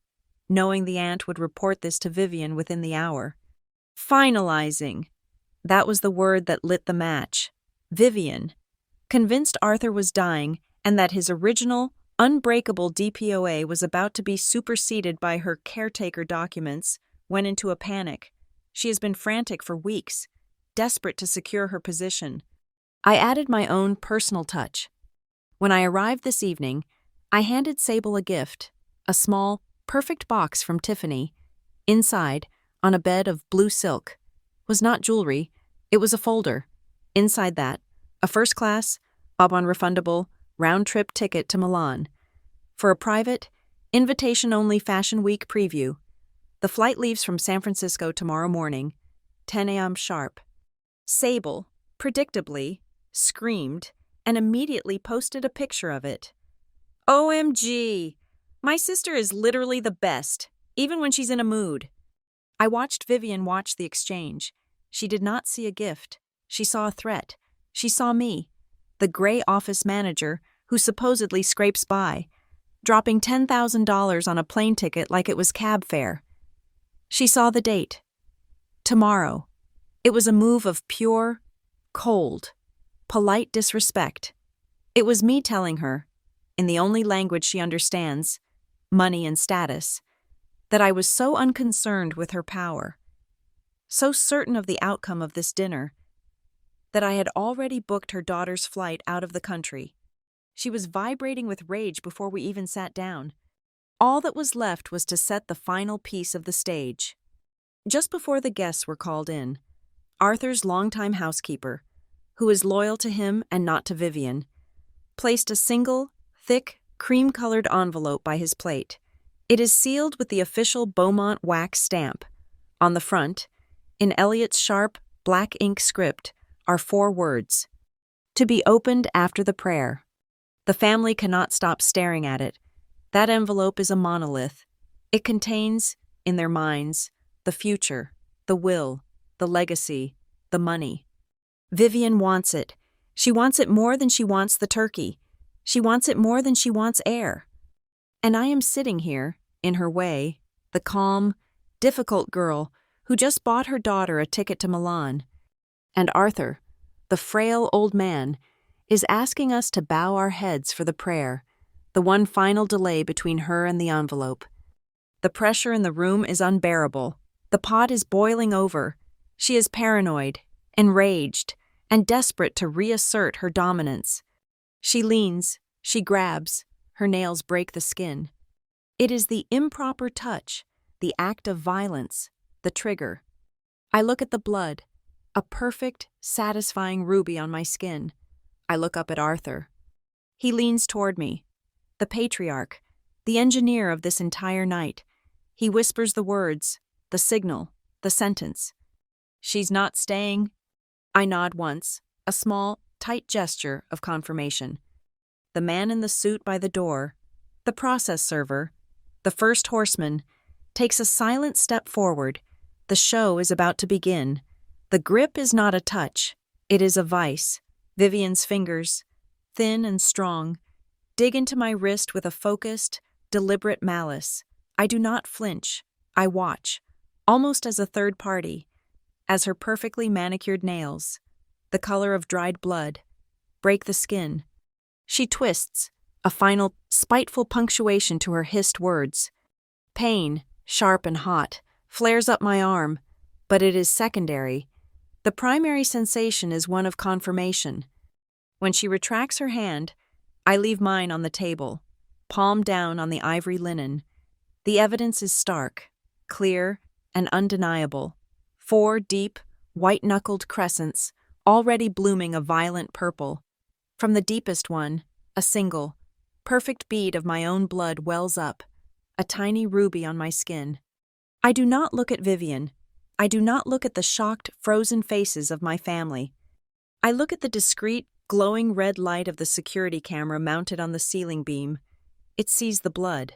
S1: knowing the aunt would report this to Vivian within the hour. Finalizing. That was the word that lit the match. Vivian, convinced Arthur was dying and that his original, unbreakable DPOA was about to be superseded by her caretaker documents, went into a panic. She has been frantic for weeks, desperate to secure her position. I added my own personal touch. When I arrived this evening, I handed Sable a gift, a small, perfect box from Tiffany. Inside, on a bed of blue silk, was not jewelry, it was a folder. Inside that, a first-class, Bob-on-refundable, round-trip ticket to Milan for a private, invitation-only Fashion Week preview. The flight leaves from San Francisco tomorrow morning, 10 a.m. sharp. Sable, predictably, screamed and immediately posted a picture of it. OMG! My sister is literally the best, even when she's in a mood. I watched Vivian watch the exchange. She did not see a gift. She saw a threat. She saw me, the gray office manager who supposedly scrapes by, dropping $10,000 on a plane ticket like it was cab fare. She saw the date. Tomorrow. It was a move of pure, cold, polite disrespect. It was me telling her, in the only language she understands, money and status, that I was so unconcerned with her power, so certain of the outcome of this dinner, that I had already booked her daughter's flight out of the country. She was vibrating with rage before we even sat down. All that was left was to set the final piece of the stage. Just before the guests were called in, Arthur's longtime housekeeper, who is loyal to him and not to Vivian, placed a single, thick, cream-colored envelope by his plate. It is sealed with the official Beaumont wax stamp. On the front, in Elliot's sharp, black ink script, are 4 words: to be opened after the prayer. The family cannot stop staring at it. That envelope is a monolith. It contains, in their minds, the future, the will, the legacy, the money. Vivian wants it. She wants it more than she wants the turkey. She wants it more than she wants air. And I am sitting here, in her way, the calm, difficult girl who just bought her daughter a ticket to Milan. And Arthur, the frail old man, is asking us to bow our heads for the prayer, the one final delay between her and the envelope. The pressure in the room is unbearable. The pot is boiling over. She is paranoid, enraged, and desperate to reassert her dominance. She leans, she grabs, her nails break the skin. It is the improper touch, the act of violence, the trigger. I look at the blood, a perfect, satisfying ruby on my skin. I look up at Arthur. He leans toward me, the patriarch, the engineer of this entire night. He whispers the words, the signal, the sentence. She's not staying. I nod once, a small, tight gesture of confirmation. The man in the suit by the door, the process server, the first horseman, takes a silent step forward. The show is about to begin. The grip is not a touch. It is a vice. Vivian's fingers, thin and strong, dig into my wrist with a focused, deliberate malice. I do not flinch. I watch, almost as a third party, as her perfectly manicured nails, the color of dried blood, break the skin. She twists, a final, spiteful punctuation to her hissed words. Pain, sharp and hot, flares up my arm, but it is secondary. The primary sensation is one of confirmation. When she retracts her hand, I leave mine on the table, palm down on the ivory linen. The evidence is stark, clear, and undeniable. 4 deep, white-knuckled crescents, already blooming a violent purple. From the deepest one, a single, perfect bead of my own blood wells up, a tiny ruby on my skin. I do not look at Vivian. I do not look at the shocked, frozen faces of my family. I look at the discreet, glowing red light of the security camera mounted on the ceiling beam. It sees the blood.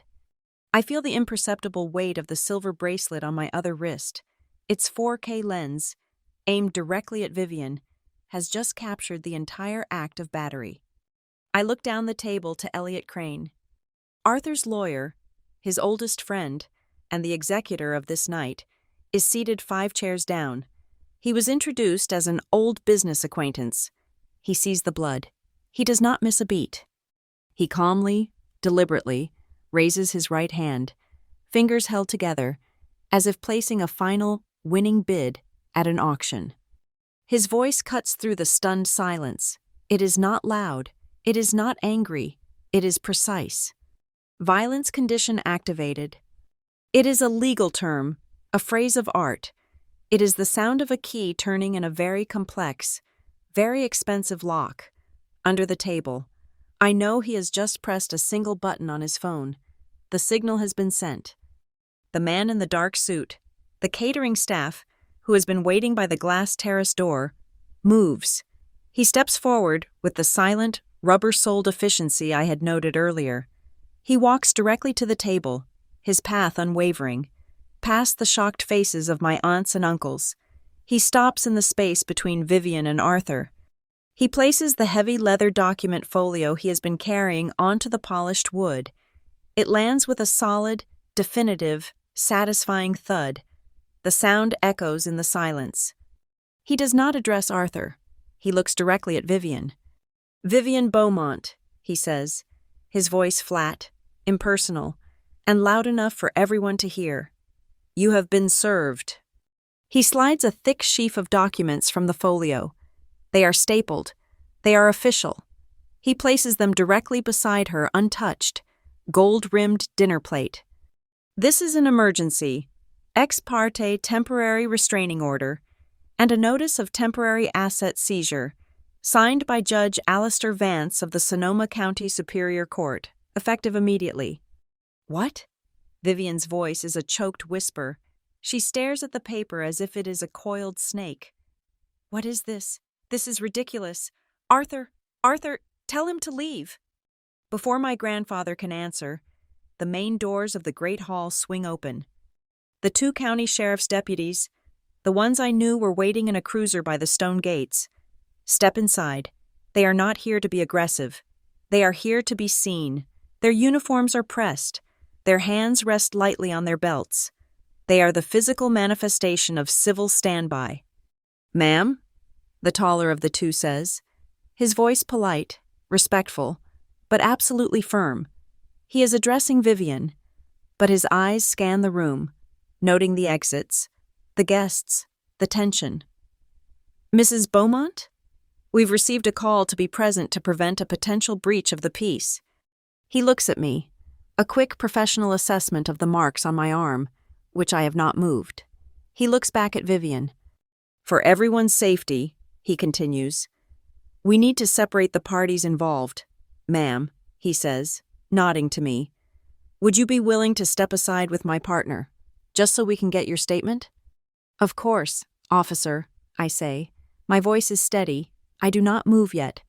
S1: I feel the imperceptible weight of the silver bracelet on my other wrist. Its 4K lens, aimed directly at Vivian, has just captured the entire act of battery. I look down the table to Elliot Crane. Arthur's lawyer, his oldest friend, and the executor of this night, is seated 5 chairs down. He was introduced as an old business acquaintance. He sees the blood. He does not miss a beat. He calmly, deliberately, raises his right hand, fingers held together, as if placing a final, winning bid at an auction. His voice cuts through the stunned silence. It is not loud. It is not angry. It is precise. Violence condition activated. It is a legal term, a phrase of art. It is the sound of a key turning in a very complex, very expensive lock. Under the table, I know he has just pressed a single button on his phone. The signal has been sent. The man in the dark suit, the catering staff, who has been waiting by the glass terrace door, moves. He steps forward with the silent, rubber-soled efficiency I had noted earlier. He walks directly to the table, his path unwavering, past the shocked faces of my aunts and uncles. He stops in the space between Vivian and Arthur. He places the heavy leather document folio he has been carrying onto the polished wood. It lands with a solid, definitive, satisfying thud. The sound echoes in the silence. He does not address Arthur. He looks directly at Vivian. "Vivian Beaumont," he says, his voice flat, impersonal, and loud enough for everyone to hear. "You have been served." He slides a thick sheaf of documents from the folio. They are stapled. They are official. He places them directly beside her, untouched, gold-rimmed dinner plate. "This is an emergency, ex parte temporary restraining order, and a notice of temporary asset seizure, signed by Judge Alistair Vance of the Sonoma County Superior Court, effective immediately." "What?" Vivian's voice is a choked whisper. She stares at the paper as if it is a coiled snake. "What is this? This is ridiculous. Arthur, tell him to leave." Before my grandfather can answer, the main doors of the great hall swing open. The 2 county sheriff's deputies, the ones I knew were waiting in a cruiser by the stone gates, step inside. They are not here to be aggressive. They are here to be seen. Their uniforms are pressed. Their hands rest lightly on their belts. They are the physical manifestation of civil standby. "Ma'am," the taller of the 2 says, his voice polite, respectful, but absolutely firm. He is addressing Vivian, but his eyes scan the room, noting the exits, the guests, the tension. "Mrs. Beaumont? We've received a call to be present to prevent a potential breach of the peace." He looks at me, a quick professional assessment of the marks on my arm, which I have not moved. He looks back at Vivian. "For everyone's safety," he continues, "we need to separate the parties involved. Ma'am," he says, nodding to me, "would you be willing to step aside with my partner, just so we can get your statement?" "Of course, officer," I say. My voice is steady. I do not move yet.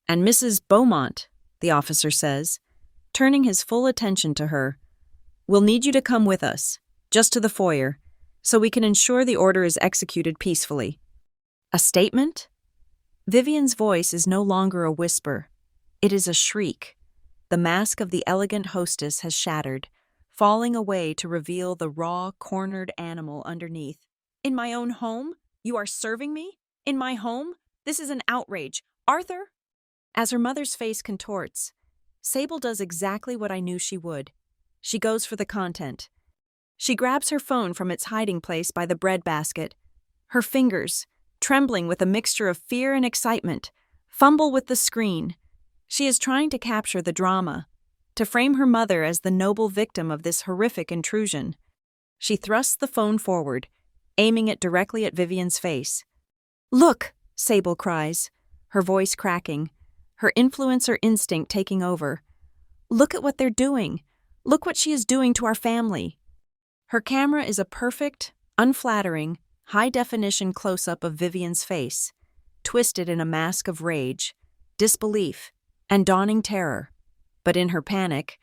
S1: "And Mrs. Beaumont," the officer says, turning his full attention to her, "we'll need you to come with us, just to the foyer, so we can ensure the order is executed peacefully." "A statement?" Vivian's voice is no longer a whisper. It is a shriek. The mask of the elegant hostess has shattered, falling away to reveal the raw, cornered animal underneath. "In my own home? You are serving me? In my home? This is an outrage. Arthur?" As her mother's face contorts, Sable does exactly what I knew she would. She goes for the content. She grabs her phone from its hiding place by the breadbasket. Her fingers, trembling with a mixture of fear and excitement, fumble with the screen. She is trying to capture the drama, to frame her mother as the noble victim of this horrific intrusion. She thrusts the phone forward, aiming it directly at Vivian's face. "Look!" Sable cries, her voice cracking, her influencer instinct taking over. "Look at what they're doing. Look what she is doing to our family." Her camera is a perfect, unflattering, high-definition close-up of Vivian's face, twisted in a mask of rage, disbelief, and dawning terror. But in her panic,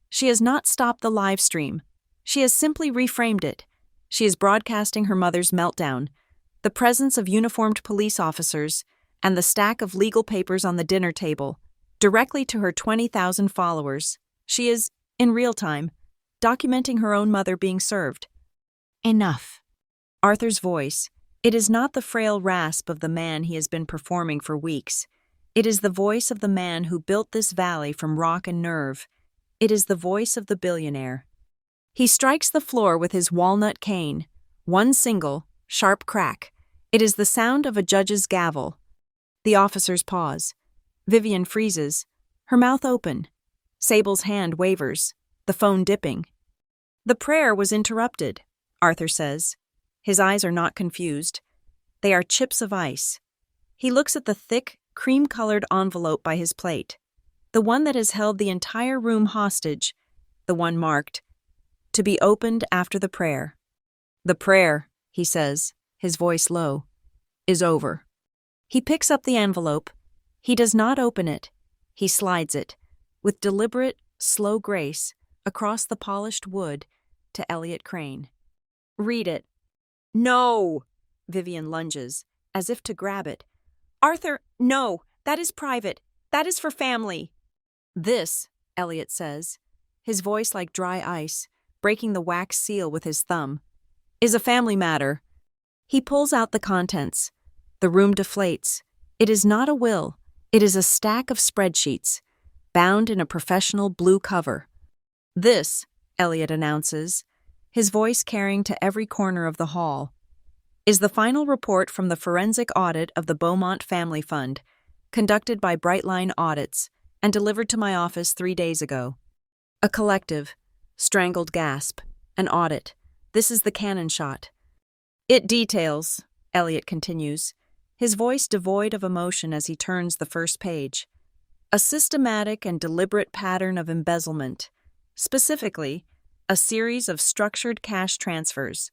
S1: she has not stopped the live stream. She has simply reframed it. She is broadcasting her mother's meltdown, the presence of uniformed police officers, and the stack of legal papers on the dinner table, directly to her 20,000 followers. She is, in real time, documenting her own mother being served. "Enough." Arthur's voice, it is not the frail rasp of the man he has been performing for weeks. It is the voice of the man who built this valley from rock and nerve. It is the voice of the billionaire. He strikes the floor with his walnut cane. One single, sharp crack. It is the sound of a judge's gavel. The officers pause. Vivian freezes, her mouth open. Sable's hand wavers, the phone dipping. The prayer was interrupted, Arthur says. His eyes are not confused. They are chips of ice. He looks at the thick, cream-colored envelope by his plate, the one that has held the entire room hostage, the one marked, "To be opened after the prayer." "The prayer," he says, his voice low, "is over." He picks up the envelope. He does not open it. He slides it, with deliberate, slow grace, across the polished wood to Elliot Crane. "Read it." "No!" Vivian lunges, as if to grab it. "Arthur, no! That is private. That is for family." "This," Elliot says, his voice like dry ice, breaking the wax seal with his thumb, "is a family matter." He pulls out the contents. The room deflates. It is not a will. It is a stack of spreadsheets, bound in a professional blue cover. "This," Elliot announces, his voice carrying to every corner of the hall, "is the final report from the forensic audit of the Beaumont Family Fund, conducted by Brightline Audits, and delivered to my office 3 days ago." A collective, strangled gasp. An audit. This is the cannon shot. "It details," Elliot continues, his voice devoid of emotion as he turns the first page, "a systematic and deliberate pattern of embezzlement, specifically, a series of structured cash transfers,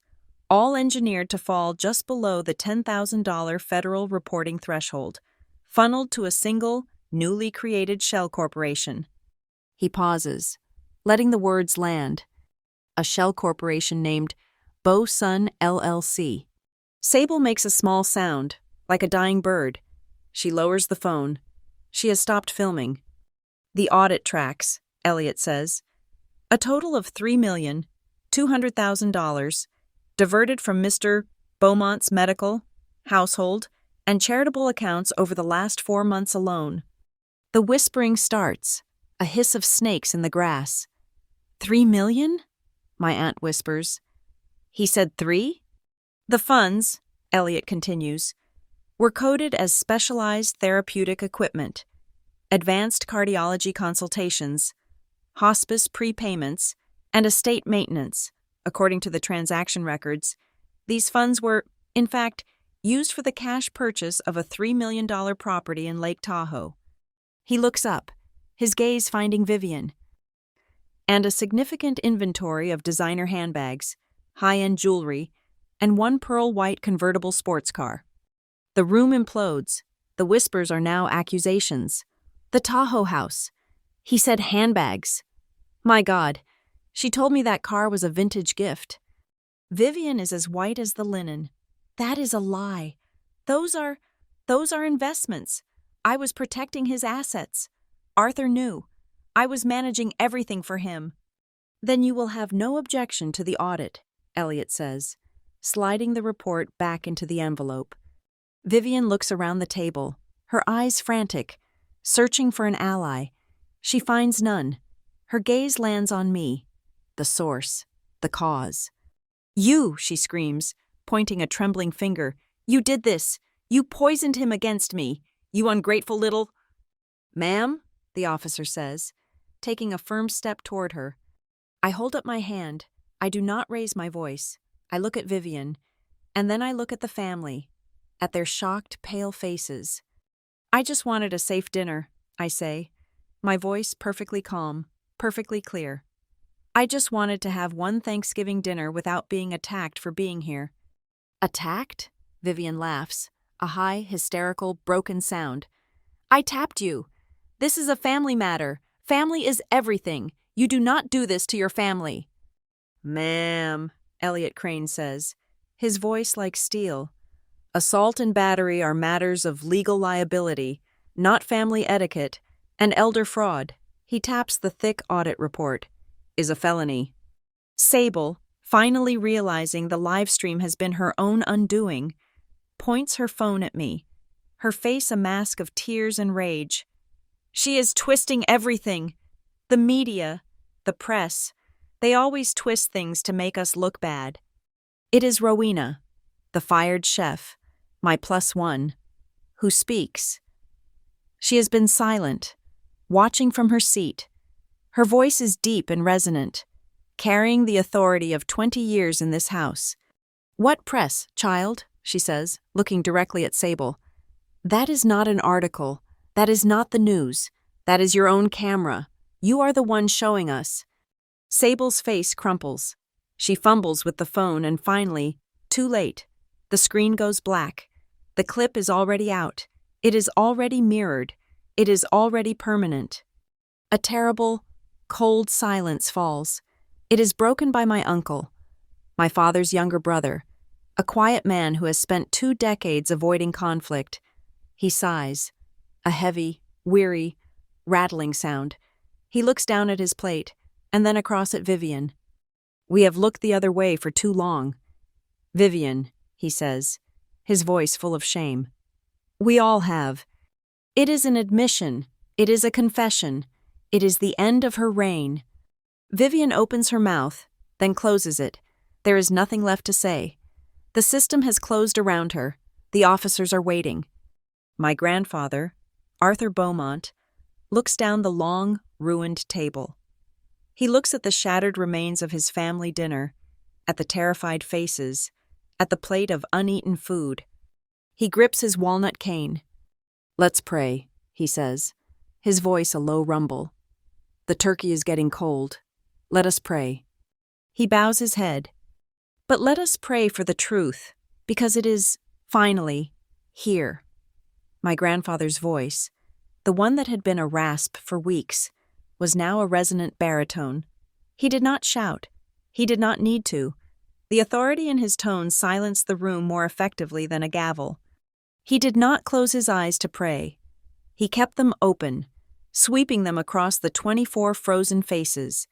S1: all engineered to fall just below the $10,000 federal reporting threshold, funneled to a single, newly created shell corporation." He pauses, letting the words land. A shell corporation named Beau Sun LLC. Sable makes a small sound, like a dying bird. She lowers the phone. She has stopped filming. "The audit tracks," Elliot says. "A total of $3,200,000 diverted from Mr. Beaumont's medical, household, and charitable accounts over the last 4 months alone." The whispering starts, a hiss of snakes in the grass. "3 million?" my aunt whispers. "He said 3? "The funds," Elliot continues, "were coded as specialized therapeutic equipment, advanced cardiology consultations, hospice prepayments, and estate maintenance. According to the transaction records, these funds were, in fact, used for the cash purchase of a $3 million property in Lake Tahoe." He looks up, his gaze finding Vivian. "And a significant inventory of designer handbags, high-end jewelry, and 1 pearl-white convertible sports car." The room implodes. The whispers are now accusations. "The Tahoe house. He said handbags. My God, she told me that car was a vintage gift." Vivian is as white as the linen. "That is a lie. Those are investments. I was protecting his assets. Arthur knew. I was managing everything for him." "Then you will have no objection to the audit," Elliot says, sliding the report back into the envelope. Vivian looks around the table, her eyes frantic, searching for an ally. She finds none. Her gaze lands on me, the source, the cause. "You," she screams, pointing a trembling finger. "You did this. You poisoned him against me. You ungrateful little—" "Ma'am," the officer says, taking a firm step toward her. I hold up my hand. I do not raise my voice. I look at Vivian, and then I look at the family, at their shocked, pale faces. "I just wanted a safe dinner," I say, my voice perfectly calm, perfectly clear. "I just wanted to have one Thanksgiving dinner without being attacked for being here." "Attacked?" Vivian laughs, a high, hysterical, broken sound. "I tapped you. This is a family matter. Family is everything. You do not do this to your family." "Ma'am," Elliot Crane says, his voice like steel. "Assault and battery are matters of legal liability, not family etiquette, and elder fraud," he taps the thick audit report, "is a felony." Sable, finally realizing the live stream has been her own undoing, points her phone at me. her face a mask of tears and rage. She is twisting everything. The media, the press, they always twist things to make us look bad. It is Rowena, the fired chef, my +1, who speaks. She has been silent, watching from her seat. Her voice is deep and resonant, carrying the authority of 20 years in this house. "What press, child?" she says, looking directly at Sable. "That is not an article. That is not the news. That is your own camera. You are the one showing us." Sable's face crumples. She fumbles with the phone and finally, too late, the screen goes black. The clip is already out. It is already mirrored. It is already permanent. A terrible, cold silence falls. It is broken by my uncle, my father's younger brother, a quiet man who has spent 2 decades avoiding conflict. He sighs, a heavy, weary, rattling sound. He looks down at his plate, and then across at Vivian. "We have looked the other way for too long." "Vivian," he says, his voice full of shame. "We all have. It is an admission. It is a confession. It is the end of her reign." Vivian opens her mouth, then closes it. There is nothing left to say. The system has closed around her. The officers are waiting. My grandfather, Arthur Beaumont, looks down the long, ruined table. He looks at the shattered remains of his family dinner, at the terrified faces, at the plate of uneaten food. He grips his walnut cane. "Let's pray," he says, his voice a low rumble. "The turkey is getting cold. Let us pray." He bows his head. "But let us pray for the truth, because it is, finally, here." My grandfather's voice, the one that had been a rasp for weeks, was now a resonant baritone. He did not shout. He did not need to. The authority in his tone silenced the room more effectively than a gavel. He did not close his eyes to pray. He kept them open, sweeping them across the 24 frozen faces,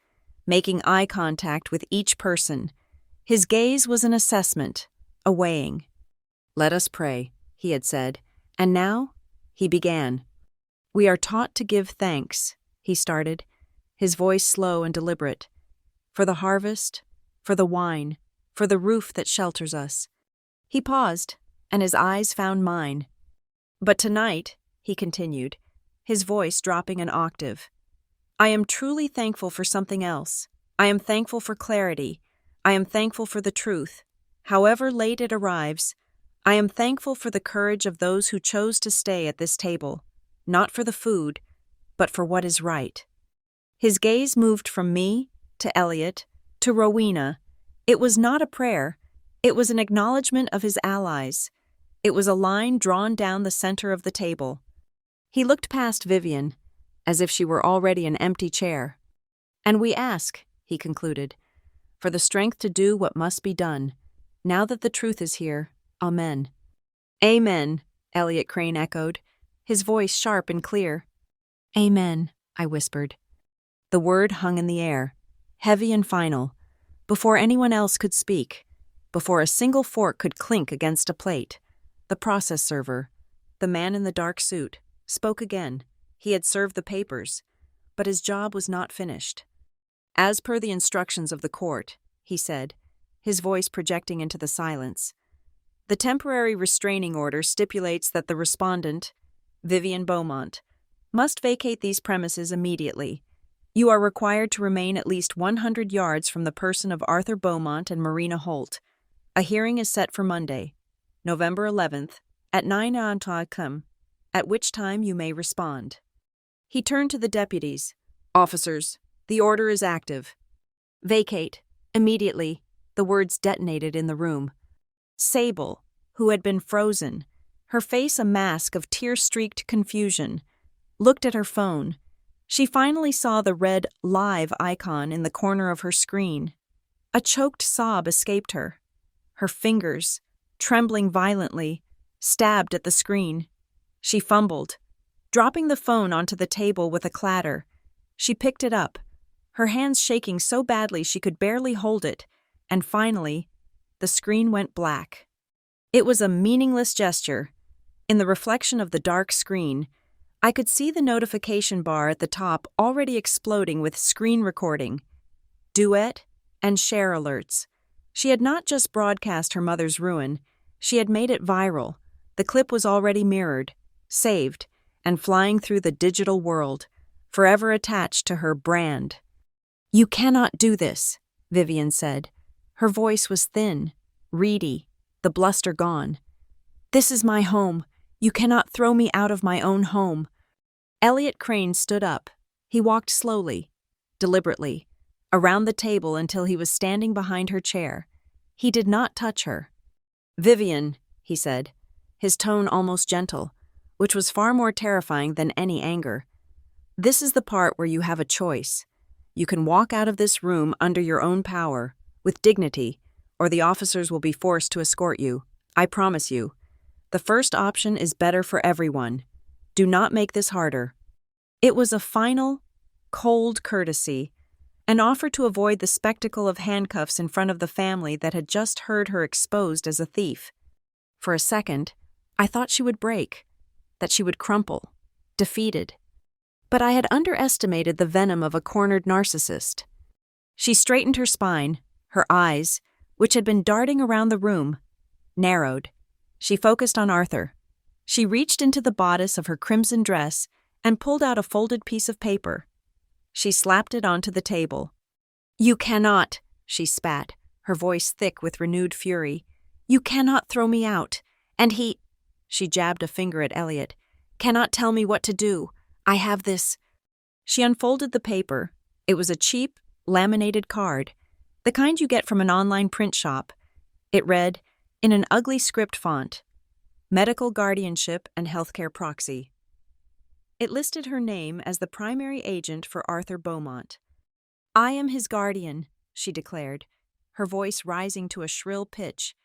S1: making eye contact with each person. His gaze was an assessment, a weighing. "Let us pray," he had said, and now he began. "We are taught to give thanks," he started, his voice slow and deliberate, "for the harvest, for the wine, for the roof that shelters us." He paused, and his eyes found mine. "But tonight," he continued, his voice dropping an octave, "I am truly thankful for something else. I am thankful for clarity. I am thankful for the truth. However late it arrives, I am thankful for the courage of those who chose to stay at this table, not for the food, but for what is right." His gaze moved from me, to Elliot, to Rowena. It was not a prayer. It was an acknowledgement of his allies. It was a line drawn down the center of the table. He looked past Vivian, as if she were already an empty chair. "And we ask," he concluded, "for the strength to do what must be done. Now that the truth is here, amen." "Amen," Elliot Crane echoed, his voice sharp and clear. "Amen," I whispered. The word hung in the air, heavy and final, before anyone else could speak, before a single fork could clink against a plate. The process server, the man in the dark suit, spoke again. He had served the papers, but his job was not finished. "As per the instructions of the court," he said, his voice projecting into the silence, "the temporary restraining order stipulates that the respondent, Vivian Beaumont, must vacate these premises immediately. You are required to remain at least 100 yards from the person of Arthur Beaumont and Marina Holt. A hearing is set for Monday, November 11th, at 9 a.m., at which time you may respond." He turned to the deputies. "Officers, the order is active." "Vacate, immediately," the words detonated in the room. Sable, who had been frozen, her face a mask of tear-streaked confusion, looked at her phone. She finally saw the red live icon in the corner of her screen. A choked sob escaped her. Her fingers, trembling violently, stabbed at the screen. She fumbled, dropping the phone onto the table with a clatter. She picked it up, her hands shaking so badly she could barely hold it, and finally, the screen went black. It was a meaningless gesture. In the reflection of the dark screen, I could see the notification bar at the top already exploding with screen recording, duet, and share alerts. She had not just broadcast her mother's ruin, she had made it viral. The clip was already mirrored, saved, and flying through the digital world, forever attached to her brand. "You cannot do this," Vivian said. Her voice was thin, reedy, the bluster gone. "This is my home. You cannot throw me out of my own home." Elliot Crane stood up. He walked slowly, deliberately, around the table until he was standing behind her chair. He did not touch her. "Vivian," he said, his tone almost gentle, which was far more terrifying than any anger. "This is the part where you have a choice. You can walk out of this room under your own power, with dignity, or the officers will be forced to escort you. I promise you. The first option is better for everyone. Do not make this harder." It was a final, cold courtesy, an offer to avoid the spectacle of handcuffs in front of the family that had just heard her exposed as a thief. For a second, I thought she would break, that she would crumple, defeated. But I had underestimated the venom of a cornered narcissist. She straightened her spine, her eyes, which had been darting around the room, narrowed. She focused on Arthur. She reached into the bodice of her crimson dress and pulled out a folded piece of paper. She slapped it onto the table. "You cannot," she spat, her voice thick with renewed fury. "You cannot throw me out. And he," she jabbed a finger at Elliot, "cannot tell me what to do. I have this." She unfolded the paper. It was a cheap, laminated card, the kind you get from an online print shop. It read, in an ugly script font, "Medical Guardianship and Healthcare Proxy." It listed her name as the primary agent for Arthur Beaumont. "I am his guardian," she declared, her voice rising to a shrill pitch.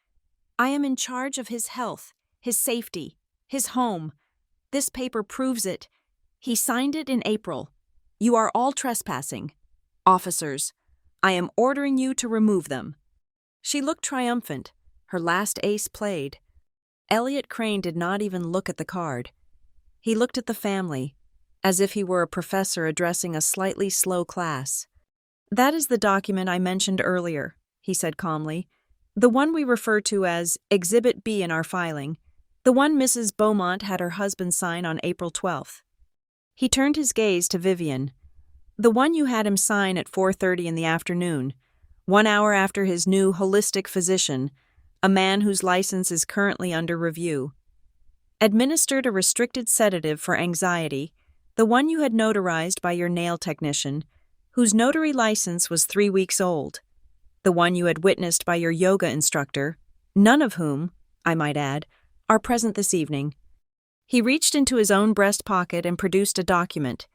S1: "I am in charge of his health, his safety, his home. This paper proves it. He signed it in April. You are all trespassing. Officers, I am ordering you to remove them." She looked triumphant, her last ace played. Elliot Crane did not even look at the card. He looked at the family, as if he were a professor addressing a slightly slow class. "That is the document I mentioned earlier," he said calmly. "The one we refer to as Exhibit B in our filing. The one Mrs. Beaumont had her husband sign on April 12th. He turned his gaze to Vivian. "The one you had him sign at 4:30 in the afternoon, 1 hour after his new holistic physician, a man whose license is currently under review, administered a restricted sedative for anxiety, the one you had notarized by your nail technician, whose notary license was 3 weeks old, the one you had witnessed by your yoga instructor, none of whom, I might add, are present this evening." He reached into his own breast pocket and produced a document.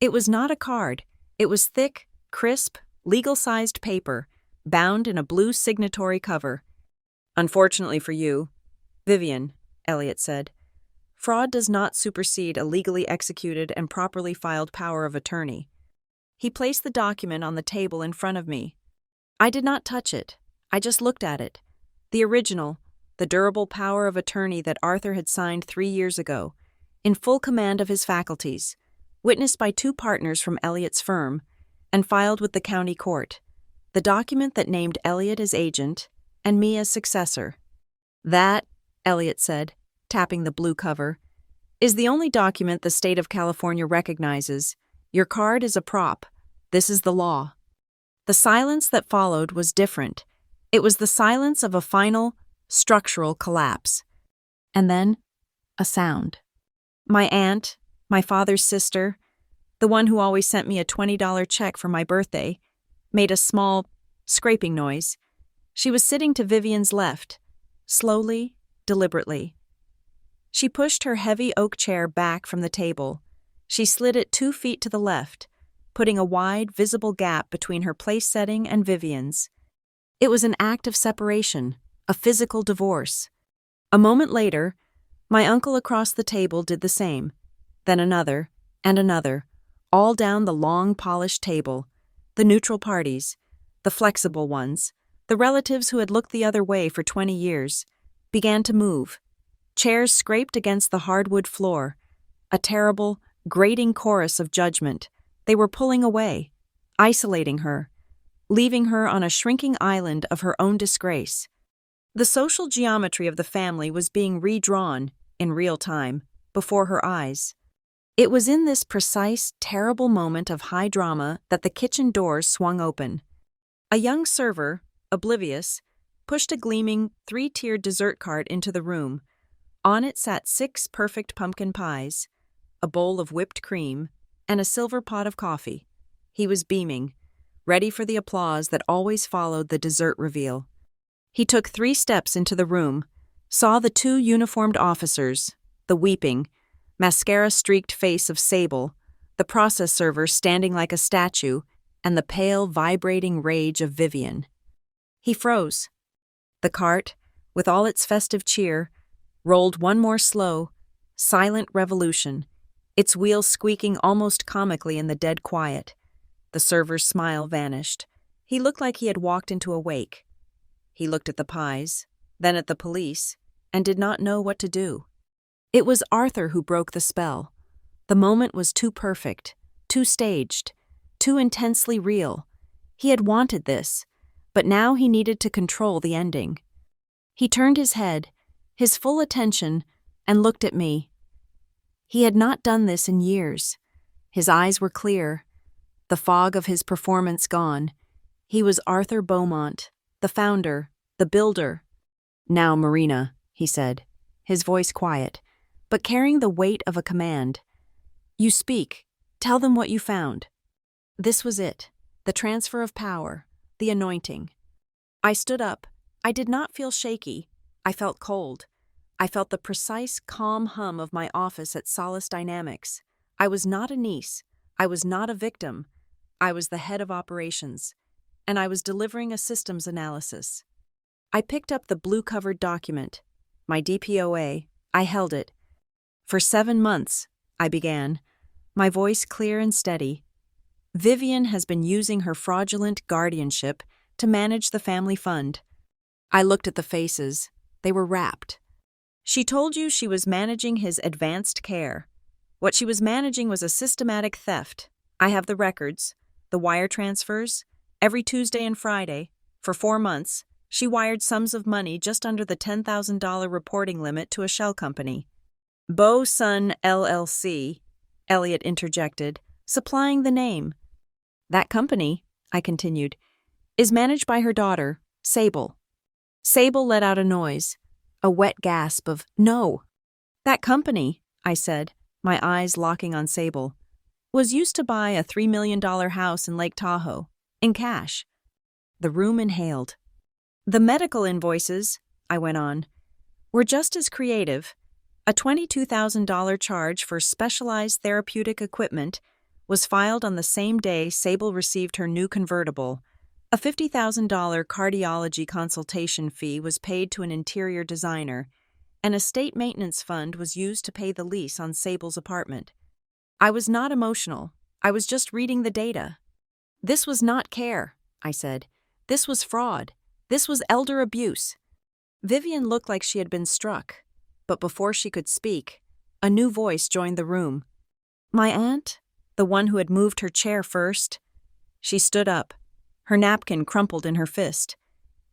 S1: It was not a card. It was thick, crisp, legal-sized paper, bound in a blue signatory cover. "Unfortunately for you, Vivian," Elliot said, "fraud does not supersede a legally executed and properly filed power of attorney." He placed the document on the table in front of me. I did not touch it. I just looked at it. The original, the durable power of attorney that Arthur had signed 3 years ago, in full command of his faculties, witnessed by 2 partners from Elliot's firm, and filed with the county court. The document that named Elliot as agent and me as successor. "That," Elliot said, tapping the blue cover, "is the only document the state of California recognizes. Your card is a prop. This is the law." The silence that followed was different. It was the silence of a final, structural collapse. And then, a sound. My aunt, my father's sister, the one who always sent me a $20 check for my birthday, made a small, scraping noise. She was sitting to Vivian's left, slowly, deliberately. She pushed her heavy oak chair back from the table. She slid it 2 feet to the left, putting a wide, visible gap between her place setting and Vivian's. It was an act of separation, a physical divorce. A moment later, my uncle across the table did the same, then another, and another, all down the long, polished table, the neutral parties, the flexible ones, the relatives who had looked the other way for 20 years, began to move. Chairs scraped against the hardwood floor. A terrible, grating chorus of judgment. They were pulling away, isolating her, leaving her on a shrinking island of her own disgrace. The social geometry of the family was being redrawn, in real time, before her eyes. It was in this precise, terrible moment of high drama that the kitchen doors swung open. A young server, oblivious, pushed a gleaming, three-tiered dessert cart into the room. On it sat 6 perfect pumpkin pies, a bowl of whipped cream, and a silver pot of coffee. He was beaming, ready for the applause that always followed the dessert reveal. He took 3 steps into the room, saw the 2 uniformed officers, the weeping, mascara-streaked face of Sable, the process server standing like a statue, and the pale, vibrating rage of Vivian. He froze. The cart, with all its festive cheer, rolled one more slow, silent revolution, its wheels squeaking almost comically in the dead quiet. The server's smile vanished. He looked like he had walked into a wake. He looked at the pies, then at the police, and did not know what to do. It was Arthur who broke the spell. The moment was too perfect, too staged, too intensely real. He had wanted this, but now he needed to control the ending. He turned his head, his full attention, and looked at me. He had not done this in years. His eyes were clear, the fog of his performance gone. He was Arthur Beaumont, the founder, the builder. "Now, Marina," he said, his voice quiet, but carrying the weight of a command. "You speak. Tell them what you found." This was it, the transfer of power, the anointing. I stood up. I did not feel shaky. I felt cold. I felt the precise, calm hum of my office at Solace Dynamics. I was not a niece. I was not a victim. I was the head of operations, and I was delivering a systems analysis. I picked up the blue-covered document, my DPOA. I held it. "For 7 months," I began, my voice clear and steady. "Vivian has been using her fraudulent guardianship to manage the family fund." I looked at the faces. They were rapt. "She told you she was managing his advanced care. What she was managing was a systematic theft. I have the records, the wire transfers. Every Tuesday and Friday, for 4 months, she wired sums of money just under the $10,000 reporting limit to a shell company. Beau Sun LLC, Elliot interjected, supplying the name. That company," I continued, "is managed by her daughter, Sable." Sable let out a noise, a wet gasp of "no." "That company," I said, my eyes locking on Sable, "was used to buy a $3 million house in Lake Tahoe, in cash." The room inhaled. "The medical invoices," I went on, "were just as creative. A $22,000 charge for specialized therapeutic equipment was filed on the same day Sable received her new convertible. A $50,000 cardiology consultation fee was paid to an interior designer, and a state maintenance fund was used to pay the lease on Sable's apartment." I was not emotional. I was just reading the data. "This was not care," I said. "This was fraud. This was elder abuse." Vivian looked like she had been struck, but before she could speak, a new voice joined the room. "My aunt, the one who had moved her chair first." She stood up, her napkin crumpled in her fist,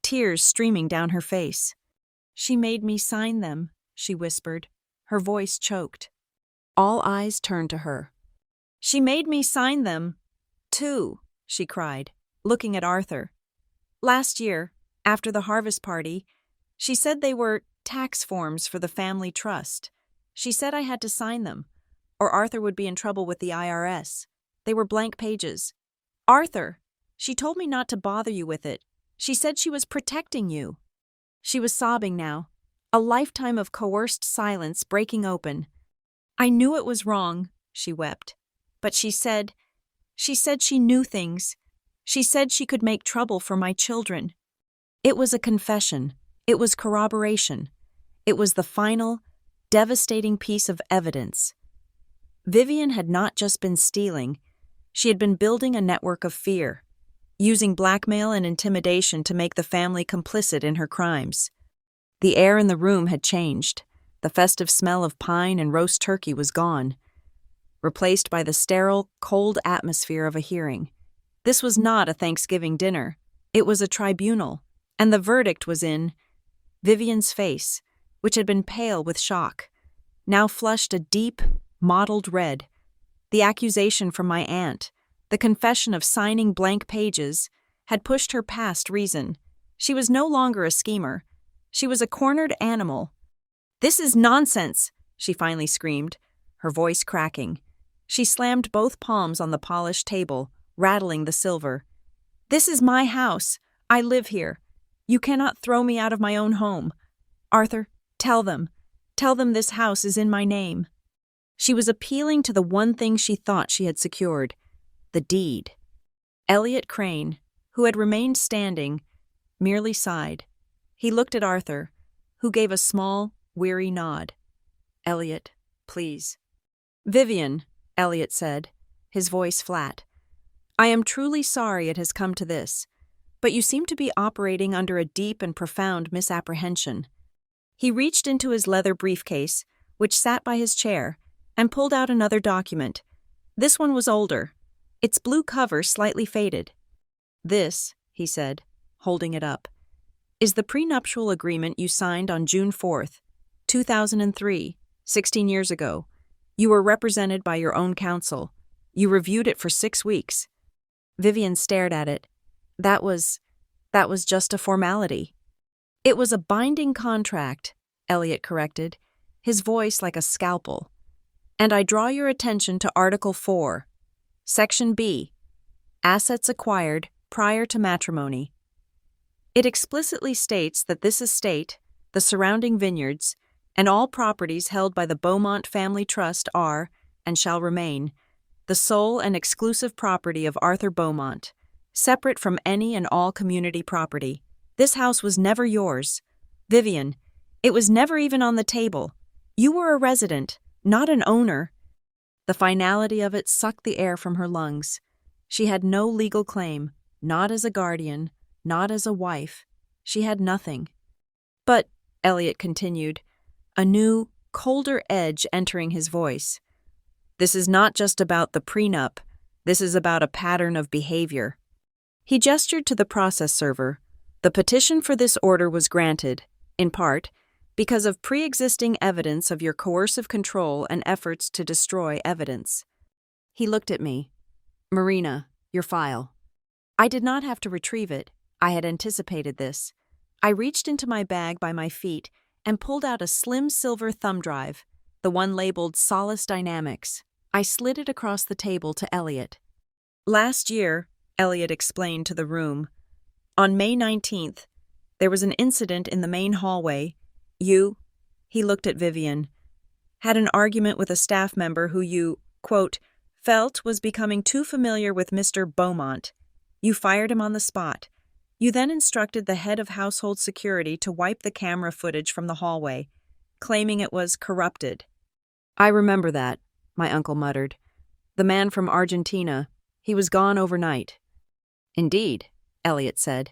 S1: tears streaming down her face. "She made me sign them," she whispered, her voice choked. All eyes turned to her. "She made me sign them, too," she cried, looking at Arthur. "Last year, after the harvest party, she said they were tax forms for the family trust. She said I had to sign them, or Arthur would be in trouble with the IRS. They were blank pages. Arthur, she told me not to bother you with it. She said she was protecting you." She was sobbing now, a lifetime of coerced silence breaking open. "I knew it was wrong," she wept. "But she said she knew things. She said she could make trouble for my children." It was a confession. It was corroboration. It was the final, devastating piece of evidence. Vivian had not just been stealing. She had been building a network of fear, using blackmail and intimidation to make the family complicit in her crimes. The air in the room had changed. The festive smell of pine and roast turkey was gone, replaced by the sterile, cold atmosphere of a hearing. This was not a Thanksgiving dinner. It was a tribunal, and the verdict was in Vivian's face, which had been pale with shock, now flushed a deep, mottled red. The accusation from my aunt, the confession of signing blank pages, had pushed her past reason. She was no longer a schemer. She was a cornered animal. "This is nonsense," she finally screamed, her voice cracking. She slammed both palms on the polished table, rattling the silver. "This is my house. I live here. You cannot throw me out of my own home. Arthur, tell them. Tell them this house is in my name." She was appealing to the one thing she thought she had secured, the deed. Elliot Crane, who had remained standing, merely sighed. He looked at Arthur, who gave a small, weary nod. "Elliot, please." "Vivian," Elliot said, his voice flat, "I am truly sorry it has come to this, but you seem to be operating under a deep and profound misapprehension." He reached into his leather briefcase, which sat by his chair, and pulled out another document. This one was older, its blue cover slightly faded. "This," he said, holding it up, "is the prenuptial agreement you signed on June 4th, 2003, 16 years ago. You were represented by your own counsel. You reviewed it for 6 weeks. Vivian stared at it. That was just a formality." "It was a binding contract," Elliot corrected, his voice like a scalpel. "And I draw your attention to Article 4, Section B, Assets acquired prior to matrimony. It explicitly states that this estate, the surrounding vineyards, and all properties held by the Beaumont Family Trust are, and shall remain, the sole and exclusive property of Arthur Beaumont, separate from any and all community property. This house was never yours. Vivian, it was never even on the table. You were a resident, not an owner." The finality of it sucked the air from her lungs. She had no legal claim, not as a guardian, not as a wife. She had nothing. "But," Elliot continued, a new, colder edge entering his voice, "this is not just about the prenup. This is about a pattern of behavior." He gestured to the process server. "The petition for this order was granted, in part, because of pre-existing evidence of your coercive control and efforts to destroy evidence." He looked at me. "Marina, your file." I did not have to retrieve it. I had anticipated this. I reached into my bag by my feet and pulled out a slim silver thumb drive, the one labeled Solace Dynamics. I slid it across the table to Elliot. "Last year," Elliot explained to the room, "on May 19th, there was an incident in the main hallway. You," he looked at Vivian, "had an argument with a staff member who you, quote, felt was becoming too familiar with Mr. Beaumont. You fired him on the spot. You then instructed the head of household security to wipe the camera footage from the hallway, claiming it was corrupted." "I remember that," my uncle muttered. "The man from Argentina, he was gone overnight." "Indeed," Elliot said.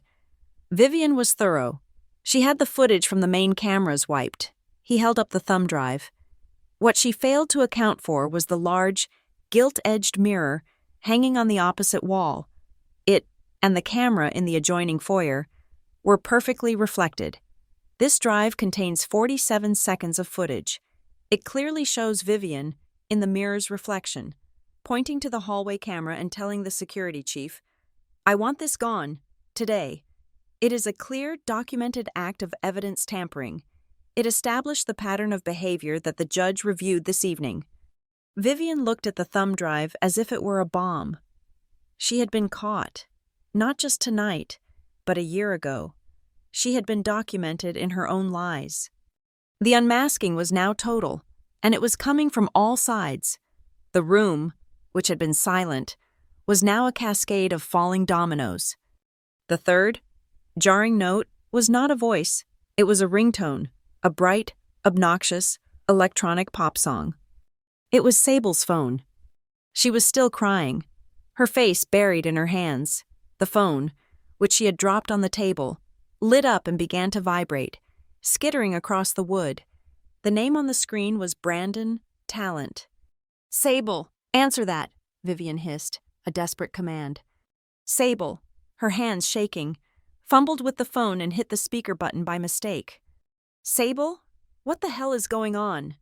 S1: "Vivian was thorough. She had the footage from the main cameras wiped." He held up the thumb drive. "What she failed to account for was the large, gilt-edged mirror hanging on the opposite wall. It, and the camera in the adjoining foyer, were perfectly reflected. This drive contains 47 seconds of footage. It clearly shows Vivian, in the mirror's reflection, pointing to the hallway camera and telling the security chief, 'I want this gone, today.' It is a clear, documented act of evidence tampering. It established the pattern of behavior that the judge reviewed this evening." Vivian looked at the thumb drive as if it were a bomb. She had been caught. Not just tonight, but a year ago. She had been documented in her own lies. The unmasking was now total, and it was coming from all sides. The room, which had been silent, was now a cascade of falling dominoes. The third, jarring note was not a voice. It was a ringtone, a bright, obnoxious, electronic pop song. It was Sable's phone. She was still crying, her face buried in her hands. The phone, which she had dropped on the table, lit up and began to vibrate, skittering across the wood. The name on the screen was Brandon Talent. "Sable, answer that," Vivian hissed, a desperate command. Sable, her hands shaking, fumbled with the phone and hit the speaker button by mistake. "Sable? What the hell is going on?"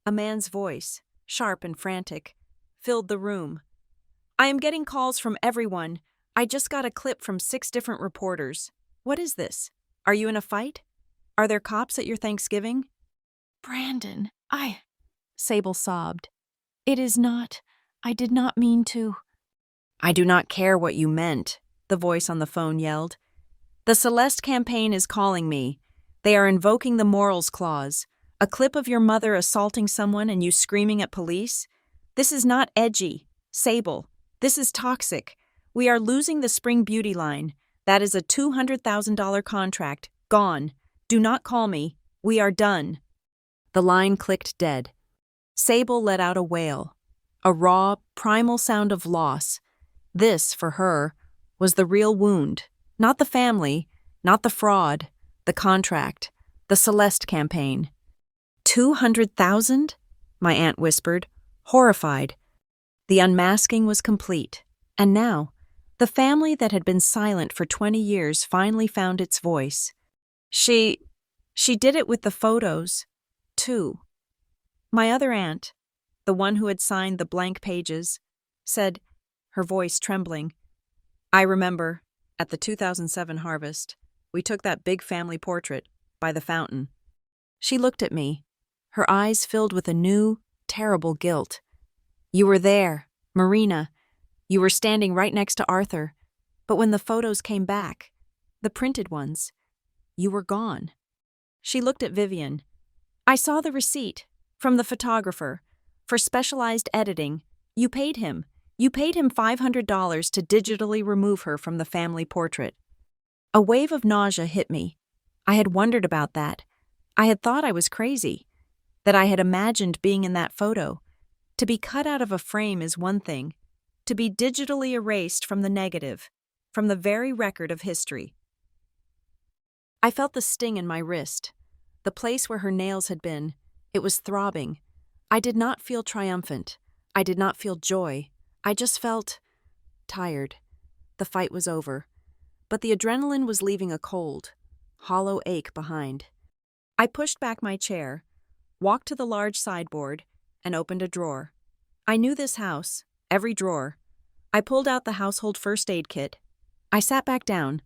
S1: A man's voice, sharp and frantic, filled the room. "I am getting calls from everyone. I just got a clip from 6 different reporters. What is this? Are you in a fight? Are there cops at your Thanksgiving?" "Brandon, Sable sobbed. "It is not. I did not mean to." "I do not care what you meant," the voice on the phone yelled. "The Celeste campaign is calling me. They are invoking the morals clause. A clip of your mother assaulting someone and you screaming at police? This is not edgy. Sable, this is toxic. We are losing the Spring Beauty line. That is a $200,000 contract. Gone. Do not call me. We are done." The line clicked dead. Sable let out a wail, a raw, primal sound of loss. This, for her, was the real wound. Not the family, not the fraud, the contract, the Celeste campaign. 200,000? My aunt whispered, horrified. The unmasking was complete, and now, the family that had been silent for 20 years finally found its voice. She did it with the photos, too. My other aunt, the one who had signed the blank pages, said, her voice trembling, "I remember, at the 2007 harvest, we took that big family portrait by the fountain." She looked at me, her eyes filled with a new, terrible guilt. "You were there, Marina. You were standing right next to Arthur. But when the photos came back, the printed ones, you were gone." She looked at Vivian. "I saw the receipt, from the photographer, for specialized editing. You paid him. You paid him $500 to digitally remove her from the family portrait." A wave of nausea hit me. I had wondered about that. I had thought I was crazy, that I had imagined being in that photo. To be cut out of a frame is one thing. To be digitally erased from the negative, from the very record of history. I felt the sting in my wrist, the place where her nails had been. It was throbbing. I did not feel triumphant. I did not feel joy. I just felt tired. The fight was over. But the adrenaline was leaving a cold, hollow ache behind. I pushed back my chair, walked to the large sideboard, and opened a drawer. I knew this house, every drawer. I pulled out the household first aid kit. I sat back down,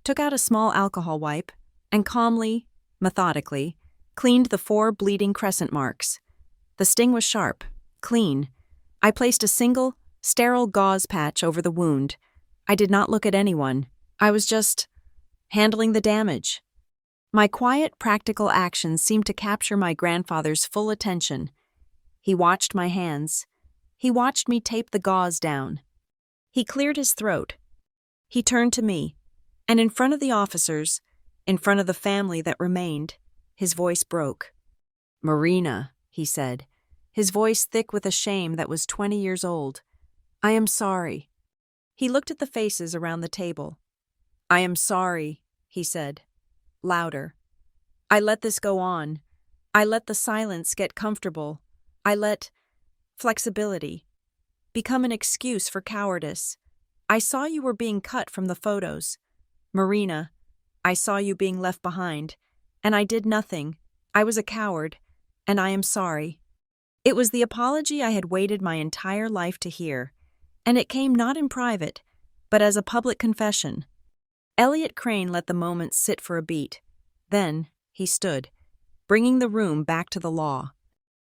S1: took out a small alcohol wipe, and calmly, methodically, cleaned the 4 bleeding crescent marks. The sting was sharp, clean. I placed a single, sterile gauze patch over the wound. I did not look at anyone. I was just handling the damage. My quiet, practical actions seemed to capture my grandfather's full attention. He watched my hands. He watched me tape the gauze down. He cleared his throat. He turned to me, and in front of the officers, in front of the family that remained, his voice broke. "Marina," he said, his voice thick with a shame that was 20 years old. "I am sorry." He looked at the faces around the table. "I am sorry," he said, louder. "I let this go on. I let the silence get comfortable. I let flexibility become an excuse for cowardice. I saw you were being cut from the photos. Marina, I saw you being left behind, and I did nothing. I was a coward, and I am sorry." It was the apology I had waited my entire life to hear, and it came not in private, but as a public confession. Elliot Crane let the moment sit for a beat. Then he stood, bringing the room back to the law.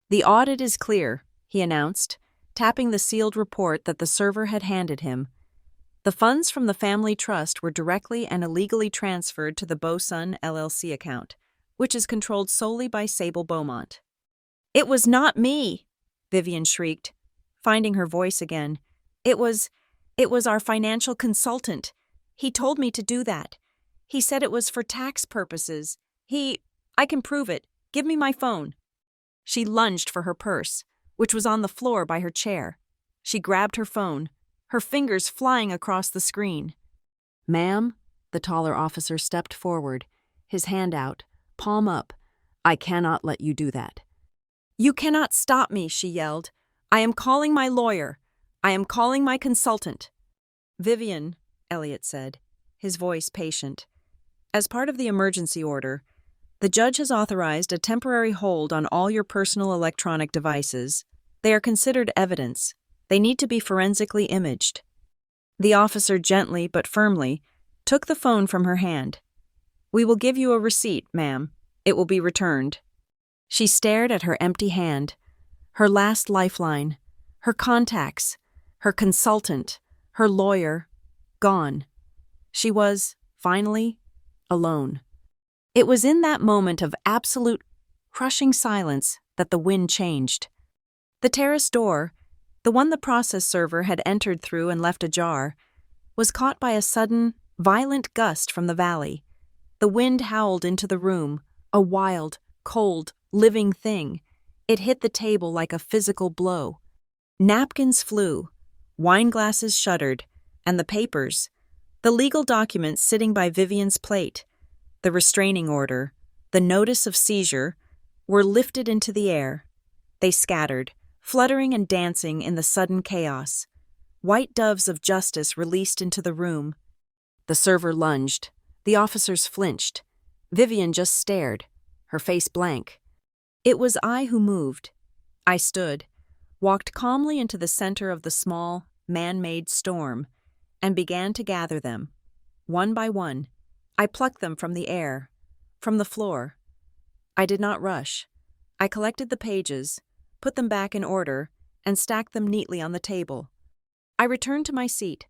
S1: "The audit is clear," he announced, tapping the sealed report that the server had handed him. The funds from the family trust were directly and illegally transferred to the Bosun LLC account, which is controlled solely by Sable Beaumont. "It was not me," Vivian shrieked, finding her voice again. It was our financial consultant. He told me to do that. He said it was for tax purposes. I can prove it. Give me my phone." She lunged for her purse, which was on the floor by her chair. She grabbed her phone, her fingers flying across the screen. "Ma'am," the taller officer stepped forward, his hand out, palm up, I cannot let you do that. You cannot stop me, she yelled. I am calling my lawyer. I am calling my consultant. Vivian, Elliot said, his voice patient. As part of the emergency order, the judge has authorized a temporary hold on all your personal electronic devices. They are considered evidence. They need to be forensically imaged. The officer gently but firmly took the phone from her hand. We will give you a receipt, ma'am. It will be returned. She stared at her empty hand, her last lifeline, her contacts, her consultant, her lawyer, gone. She was, finally, alone. It was in that moment of absolute, crushing silence that the wind changed. The terrace door, the one the process server had entered through and left ajar, was caught by a sudden, violent gust from the valley. The wind howled into the room, a wild, cold, living thing. It hit the table like a physical blow. Napkins flew, wine glasses shuddered, and the papers, the legal documents sitting by Vivian's plate, the restraining order, the notice of seizure, were lifted into the air. They scattered, fluttering and dancing in the sudden chaos. White doves of justice released into the room. The server lunged. The officers flinched. Vivian just stared, her face blank. It was I who moved. I stood, walked calmly into the center of the small, man-made storm, and began to gather them. One by one, I plucked them from the air, from the floor. I did not rush. I collected the pages, put them back in order, and stacked them neatly on the table. I returned to my seat.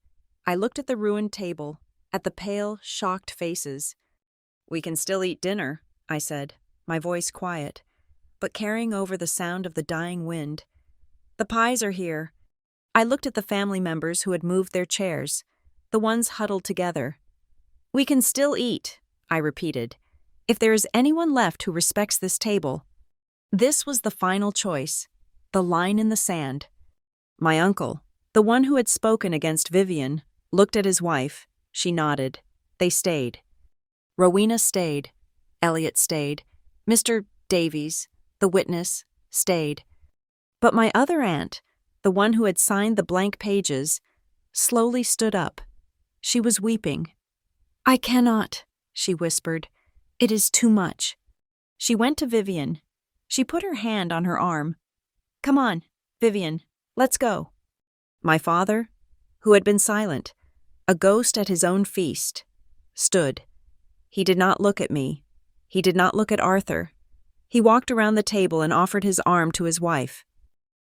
S1: I looked at the ruined table, at the pale, shocked faces. We can still eat dinner, I said, my voice quiet, but carrying over the sound of the dying wind. The pies are here. I looked at the family members who had moved their chairs, the ones huddled together. We can still eat, I repeated, if there is anyone left who respects this table. This was the final choice, the line in the sand. My uncle, the one who had spoken against Vivian, looked at his wife. She nodded. They stayed. Rowena stayed. Elliot stayed. Mr. Davies, the witness, stayed. But my other aunt, the one who had signed the blank pages, slowly stood up. She was weeping. I cannot, she whispered. It is too much. She went to Vivian. She put her hand on her arm. Come on, Vivian, let's go. My father, who had been silent, a ghost at his own feast, stood. He did not look at me. He did not look at Arthur. He walked around the table and offered his arm to his wife.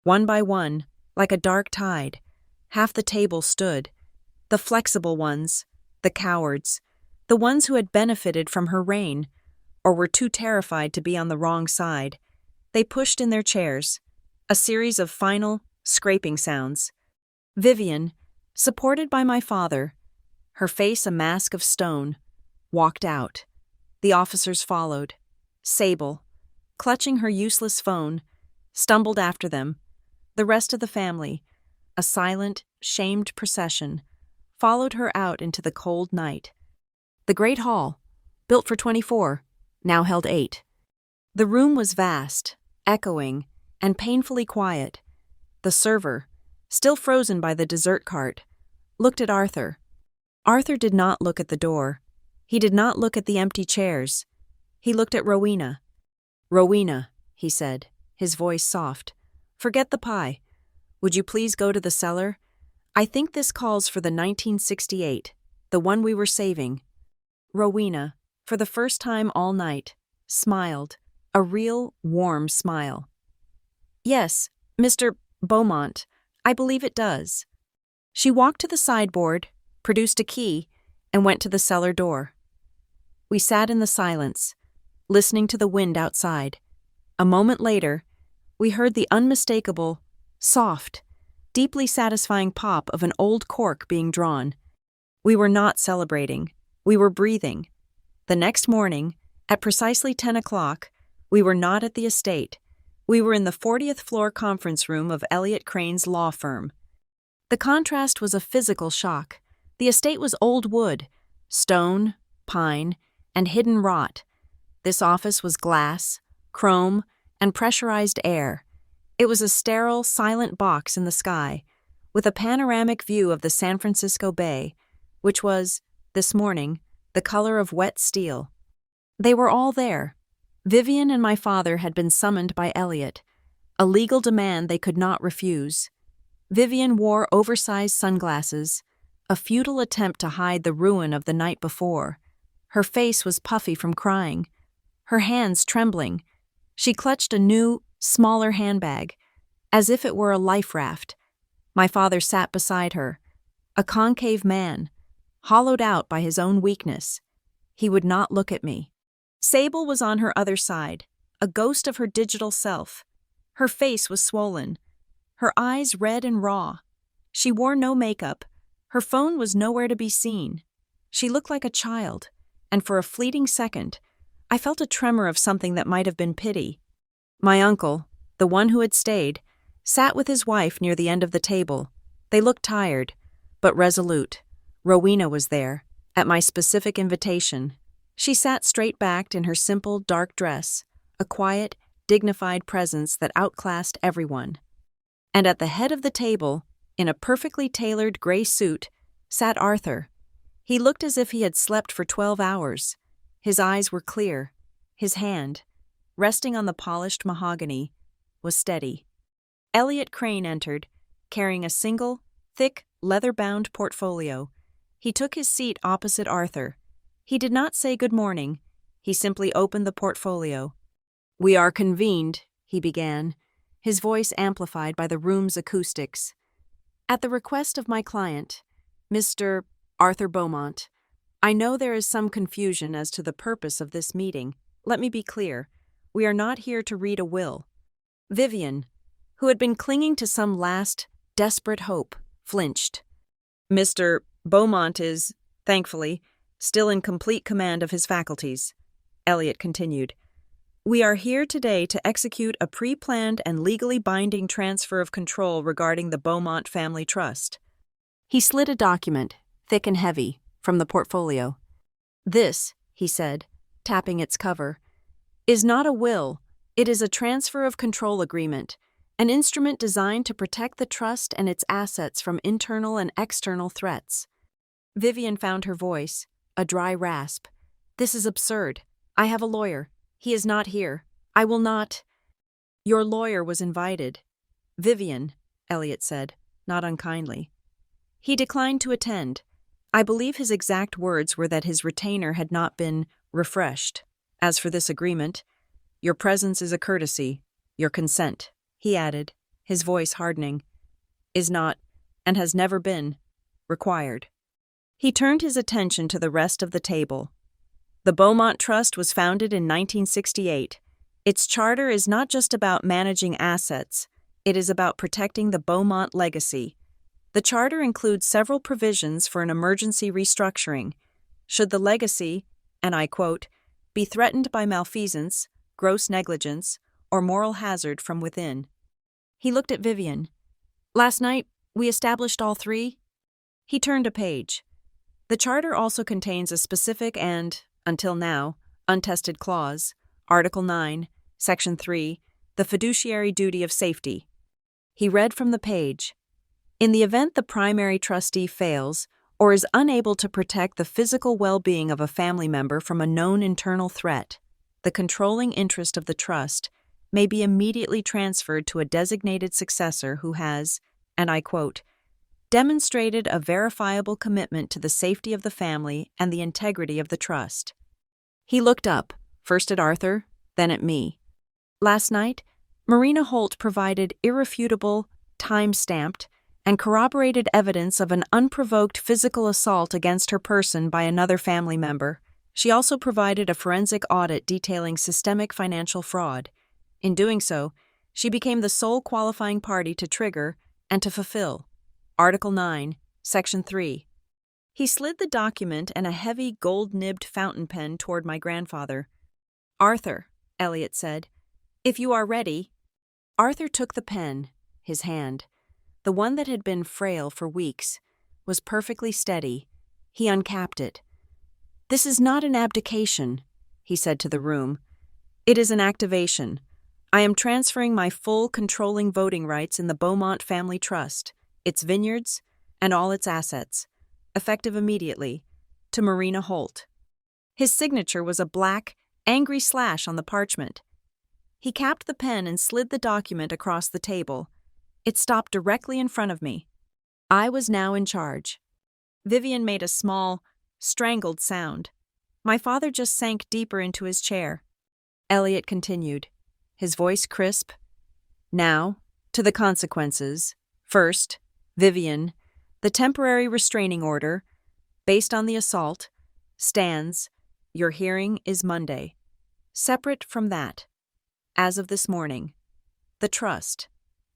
S1: One by one, like a dark tide, half the table stood. The flexible ones, the cowards, the ones who had benefited from her reign, or were too terrified to be on the wrong side. They pushed in their chairs, a series of final, scraping sounds. Vivian, supported by my father, her face a mask of stone, walked out. The officers followed. Sable, clutching her useless phone, stumbled after them. The rest of the family, a silent, shamed procession, followed her out into the cold night. The great hall, built for 24, now held 8. The room was vast, echoing, and painfully quiet. The server, still frozen by the dessert cart, looked at Arthur. Arthur did not look at the door. He did not look at the empty chairs. He looked at Rowena. Rowena, he said, his voice soft. Forget the pie. Would you please go to the cellar? I think this calls for the 1968, the one we were saving. Rowena, for the first time all night, smiled, a real, warm smile. Yes, Mr. Beaumont, I believe it does. She walked to the sideboard, produced a key, and went to the cellar door. We sat in the silence, listening to the wind outside. A moment later, we heard the unmistakable, soft, deeply satisfying pop of an old cork being drawn. We were not celebrating. We were breathing. The next morning, at precisely 10 o'clock, we were not at the estate. We were in the 40th floor conference room of Elliott Crane's law firm. The contrast was a physical shock. The estate was old wood, stone, pine, and hidden rot. This office was glass, chrome, and pressurized air. It was a sterile, silent box in the sky, with a panoramic view of the San Francisco Bay, which was, this morning, the color of wet steel. They were all there. Vivian and my father had been summoned by Elliot, a legal demand they could not refuse. Vivian wore oversized sunglasses, a futile attempt to hide the ruin of the night before. Her face was puffy from crying, her hands trembling. She clutched a new, smaller handbag, as if it were a life raft. My father sat beside her, a concave man, hollowed out by his own weakness. He would not look at me. Sable was on her other side, a ghost of her digital self. Her face was swollen, her eyes red and raw. She wore no makeup. Her phone was nowhere to be seen. She looked like a child, and for a fleeting second, I felt a tremor of something that might have been pity. My uncle, the one who had stayed, sat with his wife near the end of the table. They looked tired, but resolute. Rowena was there, at my specific invitation. She sat straight-backed in her simple, dark dress, a quiet, dignified presence that outclassed everyone. And at the head of the table, in a perfectly tailored gray suit, sat Arthur. He looked as if he had slept for 12 hours. His eyes were clear. His hand, resting on the polished mahogany, was steady. Elliot Crane entered, carrying a single, thick, leather-bound portfolio. He took his seat opposite Arthur. He did not say good morning. He simply opened the portfolio. "We are convened," he began, his voice amplified by the room's acoustics. "At the request of my client, Mr. Arthur Beaumont, I know there is some confusion as to the purpose of this meeting. Let me be clear. We are not here to read a will." Vivian, who had been clinging to some last, desperate hope, flinched. "Mr. Beaumont is, thankfully, still in complete command of his faculties," Elliot continued. "We are here today to execute a pre-planned and legally binding transfer of control regarding the Beaumont Family Trust." He slid a document, thick and heavy, from the portfolio. "This," he said, tapping its cover, "is not a will. It is a transfer of control agreement, an instrument designed to protect the trust and its assets from internal and external threats." Vivian found her voice, a dry rasp. "This is absurd. I have a lawyer. He is not here. I will not—" "Your lawyer was invited." "Vivian," Elliot said, not unkindly. "He declined to attend. I believe his exact words were that his retainer had not been refreshed. As for this agreement, your presence is a courtesy. Your consent," he added, his voice hardening, "is not, and has never been, required." He turned his attention to the rest of the table. The Beaumont Trust was founded in 1968. Its charter is not just about managing assets, it is about protecting the Beaumont legacy. The charter includes several provisions for an emergency restructuring. Should the legacy, and I quote, "be threatened by malfeasance, gross negligence, or moral hazard from within." He looked at Vivian. "Last night, we established all three?" He turned a page. The charter also contains a specific and, until now, untested clause, Article 9, Section 3, the fiduciary duty of safety. He read from the page. "In the event the primary trustee fails or is unable to protect the physical well-being of a family member from a known internal threat, the controlling interest of the trust may be immediately transferred to a designated successor who has, and I quote, demonstrated a verifiable commitment to the safety of the family and the integrity of the trust." He looked up, first at Arthur, then at me. "Last night, Marina Holt provided irrefutable, time-stamped, and corroborated evidence of an unprovoked physical assault against her person by another family member. She also provided a forensic audit detailing systemic financial fraud. In doing so, she became the sole qualifying party to trigger and to fulfill Article 9, Section 3. He slid the document and a heavy, gold-nibbed fountain pen toward my grandfather. "Arthur," Elliot said, "if you are ready." Arthur took the pen, his hand. The one that had been frail for weeks was perfectly steady. He uncapped it. "This is not an abdication," he said to the room. It is an activation. I am transferring my full controlling voting rights in the Beaumont Family Trust, its vineyards, and all its assets, effective immediately, to Marina Holt. His signature was a black, angry slash on the parchment. He capped the pen and slid the document across the table. It stopped directly in front of me. I was now in charge. Vivian made a small, strangled sound. My father just sank deeper into his chair. Elliot continued, his voice crisp. Now, to the consequences. First, Vivian, the temporary restraining order, based on the assault, stands. Your hearing is Monday. Separate from that, as of this morning, the trust,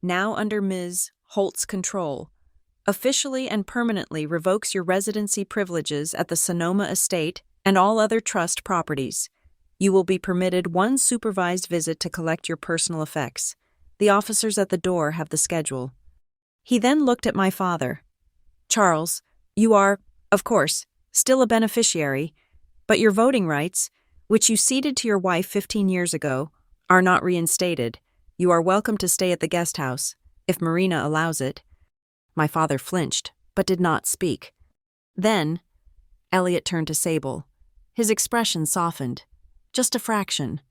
S1: now under Ms. Holt's control, officially and permanently revokes your residency privileges at the Sonoma estate and all other trust properties. You will be permitted one supervised visit to collect your personal effects. The officers at the door have the schedule. He then looked at my father. Charles, you are, of course, still a beneficiary, but your voting rights, which you ceded to your wife 15 years ago, are not reinstated. You are welcome to stay at the guest house, if Marina allows it. My father flinched, but did not speak. Then, Elliot turned to Sable. His expression softened. Just a fraction.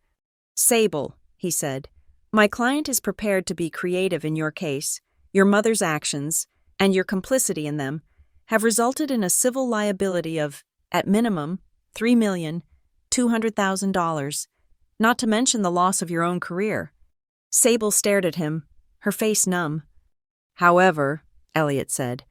S1: Sable, he said, my client is prepared to be creative in your case. Your mother's actions, and your complicity in them, have resulted in a civil liability of, at minimum, $3,200,000, not to mention the loss of your own career. Sable stared at him, her face numb. However, Elliot said,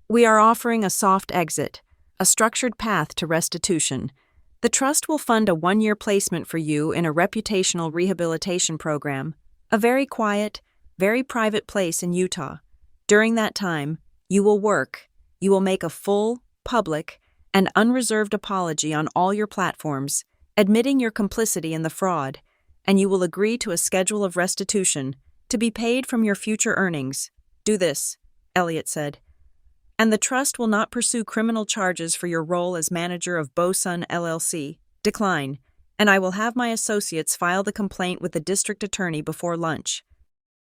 S1: we are offering a soft exit, a structured path to restitution. The trust will fund a 1-year placement for you in a reputational rehabilitation program, a very quiet, very private place in Utah. During that time, you will make a full, public, and unreserved apology on all your platforms, admitting your complicity in the fraud, and you will agree to a schedule of restitution to be paid from your future earnings. Do this, Elliot said. And the trust will not pursue criminal charges for your role as manager of Bosun LLC. Decline, and I will have my associates file the complaint with the district attorney before lunch.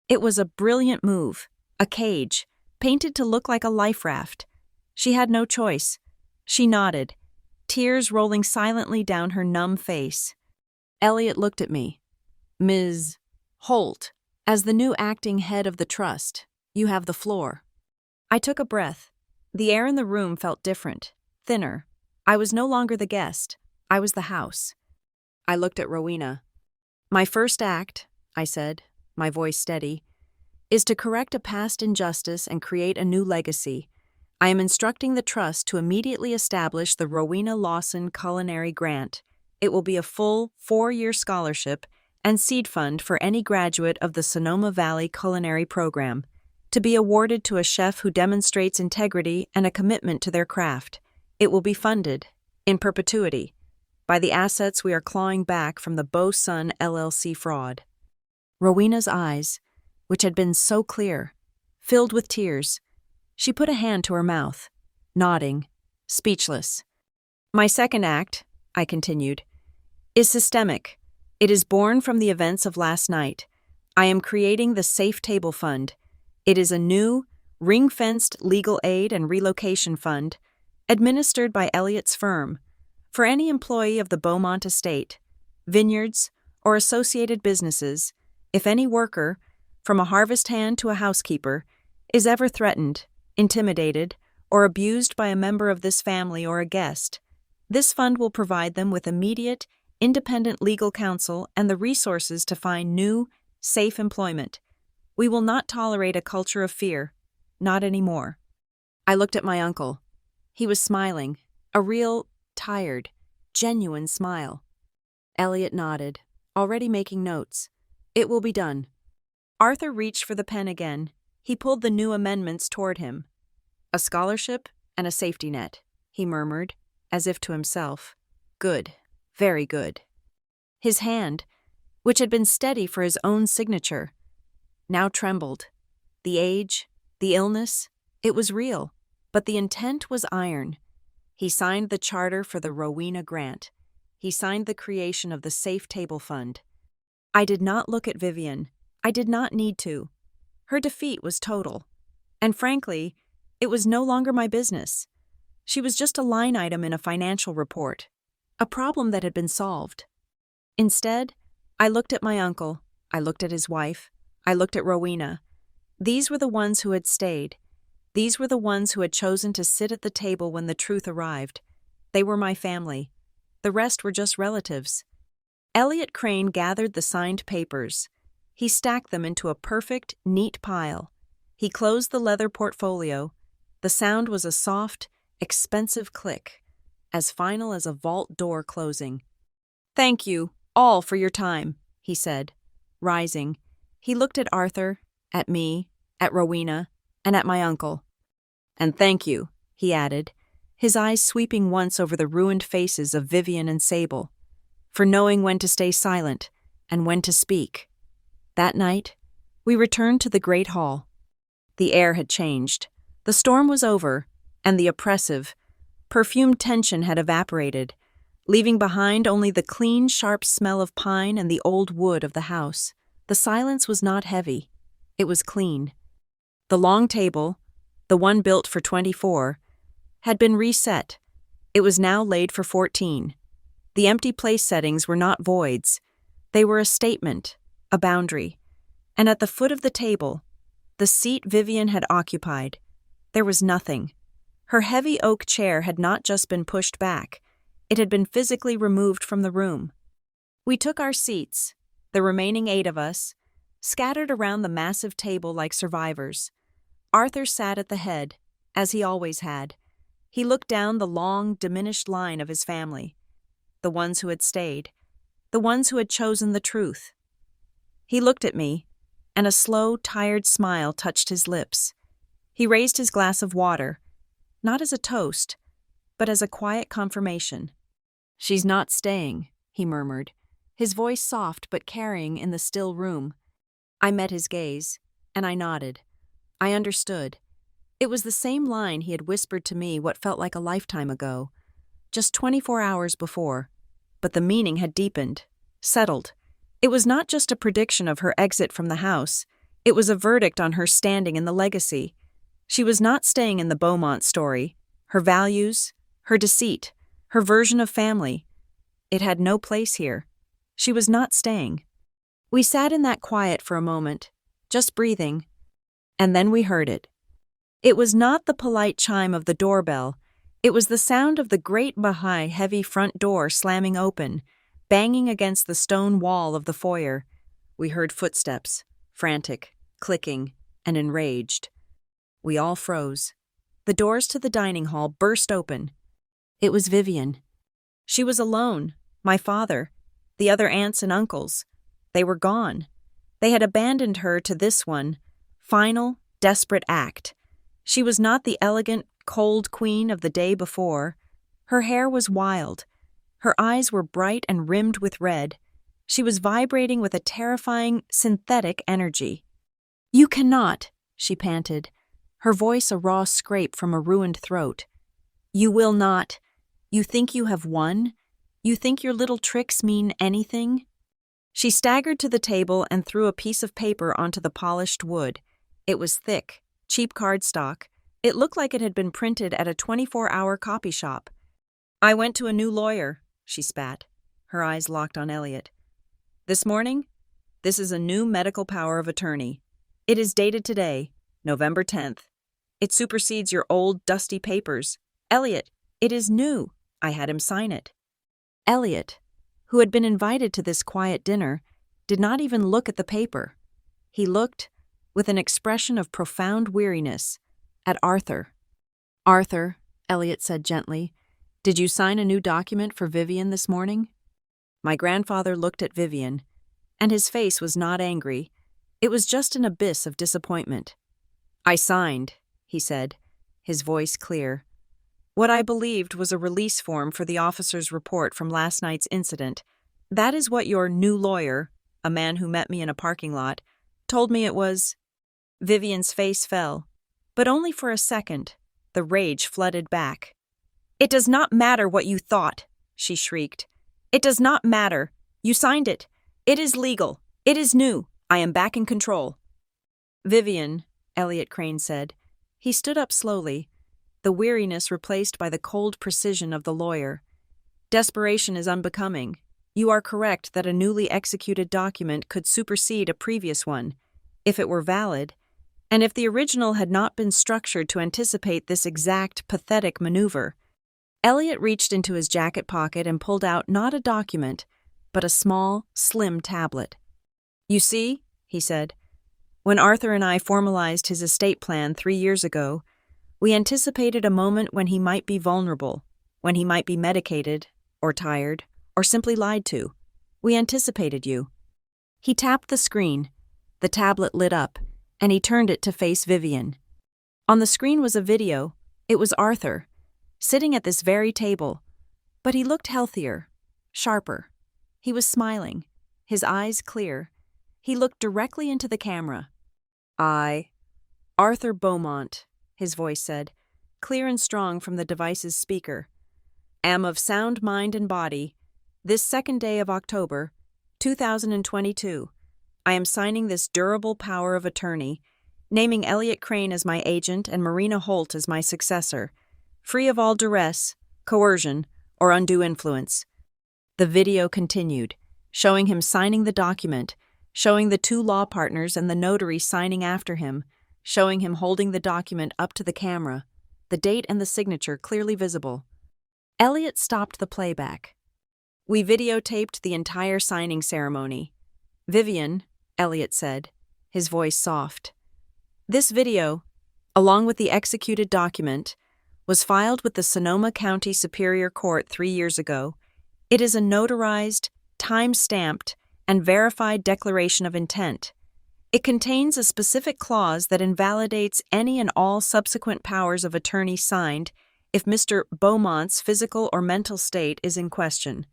S1: It was a brilliant move, a cage, painted to look like a life raft. She had no choice. She nodded, tears rolling silently down her numb face. Elliot looked at me. Ms. Holt, as the new acting head of the trust, you have the floor. I took a breath. The air in the room felt different, thinner. I was no longer the guest. I was the house. I looked at Rowena. My first act, I said, my voice steady, is to correct a past injustice and create a new legacy. I am instructing the trust to immediately establish the Rowena Lawson Culinary Grant. It will be a full 4-year scholarship and seed fund for any graduate of the Sonoma Valley Culinary Program, to be awarded to a chef who demonstrates integrity and a commitment to their craft. It will be funded, in perpetuity, by the assets we are clawing back from the Bosun LLC fraud. Rowena's eyes, which had been so clear, filled with tears. She put a hand to her mouth, nodding, speechless. My second act, I continued, is systemic. It is born from the events of last night. I am creating the Safe Table Fund. It is a new, ring-fenced legal aid and relocation fund, administered by Elliot's firm, for any employee of the Beaumont estate, vineyards, or associated businesses, if any worker, from a harvest hand to a housekeeper, is ever threatened, intimidated, or abused by a member of this family or a guest. This fund will provide them with immediate, independent legal counsel and the resources to find new, safe employment. We will not tolerate a culture of fear, not anymore. I looked at my uncle. He was smiling, a real, tired, genuine smile. Elliot nodded, already making notes. It will be done. Arthur reached for the pen again. He pulled the new amendments toward him. A scholarship and a safety net, he murmured, as if to himself. Good, very good. His hand, which had been steady for his own signature, now trembled. The age, the illness, it was real, but the intent was iron. He signed the charter for the Rowena Grant. He signed the creation of the Safe Table Fund. I did not look at Vivian. I did not need to. Her defeat was total. And frankly, it was no longer my business. She was just a line item in a financial report, a problem that had been solved. Instead, I looked at my uncle, I looked at his wife, I looked at Rowena. These were the ones who had stayed. These were the ones who had chosen to sit at the table when the truth arrived. They were my family. The rest were just relatives. Elliot Crane gathered the signed papers. He stacked them into a perfect, neat pile. He closed the leather portfolio. The sound was a soft, expensive click, as final as a vault door closing. "Thank you, all, for your time," he said. Rising, he looked at Arthur, at me, at Rowena, and at my uncle. "And thank you," he added, his eyes sweeping once over the ruined faces of Vivian and Sable, "for knowing when to stay silent and when to speak." That night, we returned to the great hall. The air had changed. The storm was over, and the oppressive, perfumed tension had evaporated, leaving behind only the clean, sharp smell of pine and the old wood of the house. The silence was not heavy. It was clean. The long table, the one built for 24, had been reset. It was now laid for 14. The empty place settings were not voids. They were a statement, a boundary. And at the foot of the table, the seat Vivian had occupied, there was nothing. Her heavy oak chair had not just been pushed back. It had been physically removed from the room. We took our seats, the remaining 8 of us, scattered around the massive table like survivors. Arthur sat at the head, as he always had. He looked down the long, diminished line of his family, the ones who had stayed, the ones who had chosen the truth. He looked at me, and a slow, tired smile touched his lips. He raised his glass of water, not as a toast, but as a quiet confirmation. "She's not staying," he murmured, his voice soft but carrying in the still room. I met his gaze, and I nodded. I understood. It was the same line he had whispered to me what felt like a lifetime ago, just 24 hours before, but the meaning had deepened, settled. It was not just a prediction of her exit from the house. It was a verdict on her standing in the legacy. She was not staying in the Beaumont story, her values, her deceit, her version of family. It had no place here. She was not staying. We sat in that quiet for a moment, just breathing, and then we heard it. It was not the polite chime of the doorbell. It was the sound of the great Baha'i heavy front door slamming open, banging against the stone wall of the foyer. We heard footsteps, frantic, clicking, and enraged. We all froze. The doors to the dining hall burst open. It was Vivian. She was alone, my father, the other aunts and uncles. They were gone. They had abandoned her to this one, final, desperate act. She was not the elegant, cold queen of the day before. Her hair was wild. Her eyes were bright and rimmed with red. She was vibrating with a terrifying, synthetic energy. "You cannot," she panted, her voice a raw scrape from a ruined throat. "You will not. You think you have won? You think your little tricks mean anything?" She staggered to the table and threw a piece of paper onto the polished wood. It was thick, cheap cardstock. It looked like it had been printed at a 24-hour copy shop. "I went to a new lawyer," she spat, her eyes locked on Elliot. "This morning, this is a new medical power of attorney. It is dated today, November 10th. It supersedes your old, dusty papers. Elliot, it is new." I had him sign it. Elliot, who had been invited to this quiet dinner, did not even look at the paper. He looked, with an expression of profound weariness, at Arthur. "Arthur," Elliot said gently, "did you sign a new document for Vivian this morning?" My grandfather looked at Vivian, and his face was not angry. It was just an abyss of disappointment. "I signed," he said, his voice clear, "what I believed was a release form for the officer's report from last night's incident. That is what your new lawyer, a man who met me in a parking lot, told me it was." Vivian's face fell, but only for a second. The rage flooded back. "It does not matter what you thought," she shrieked. "It does not matter. You signed it. It is legal. It is new. I am back in control. Vivian, Elliot Crane said. He stood up slowly, the weariness replaced by the cold precision of the lawyer. Desperation is unbecoming. You are correct that a newly executed document could supersede a previous one, if it were valid, and if the original had not been structured to anticipate this exact, pathetic maneuver. Elliot reached into his jacket pocket and pulled out not a document, but a small, slim tablet. You see, he said, when Arthur and I formalized his estate plan 3 years ago, we anticipated a moment when he might be vulnerable, when he might be medicated, or tired, or simply lied to. We anticipated you. He tapped the screen. The tablet lit up, and he turned it to face Vivian. On the screen was a video. It was Arthur, sitting at this very table, but he looked healthier, sharper. He was smiling, his eyes clear. He looked directly into the camera. I, Arthur Beaumont, his voice said, clear and strong from the device's speaker, am of sound mind and body. This 2nd day of October, 2022, I am signing this durable power of attorney, naming Elliot Crane as my agent and Marina Holt as my successor, free of all duress, coercion, or undue influence. The video continued, showing him signing the document, showing the 2 law partners and the notary signing after him, showing him holding the document up to the camera, the date and the signature clearly visible. Elliot stopped the playback. We videotaped the entire signing ceremony. Vivian, Elliot said, his voice soft. This video, along with the executed document, was filed with the Sonoma County Superior Court 3 years ago. It is a notarized, time-stamped, and verified declaration of intent. It contains a specific clause that invalidates any and all subsequent powers of attorney signed if Mr. Beaumont's physical or mental state is in question,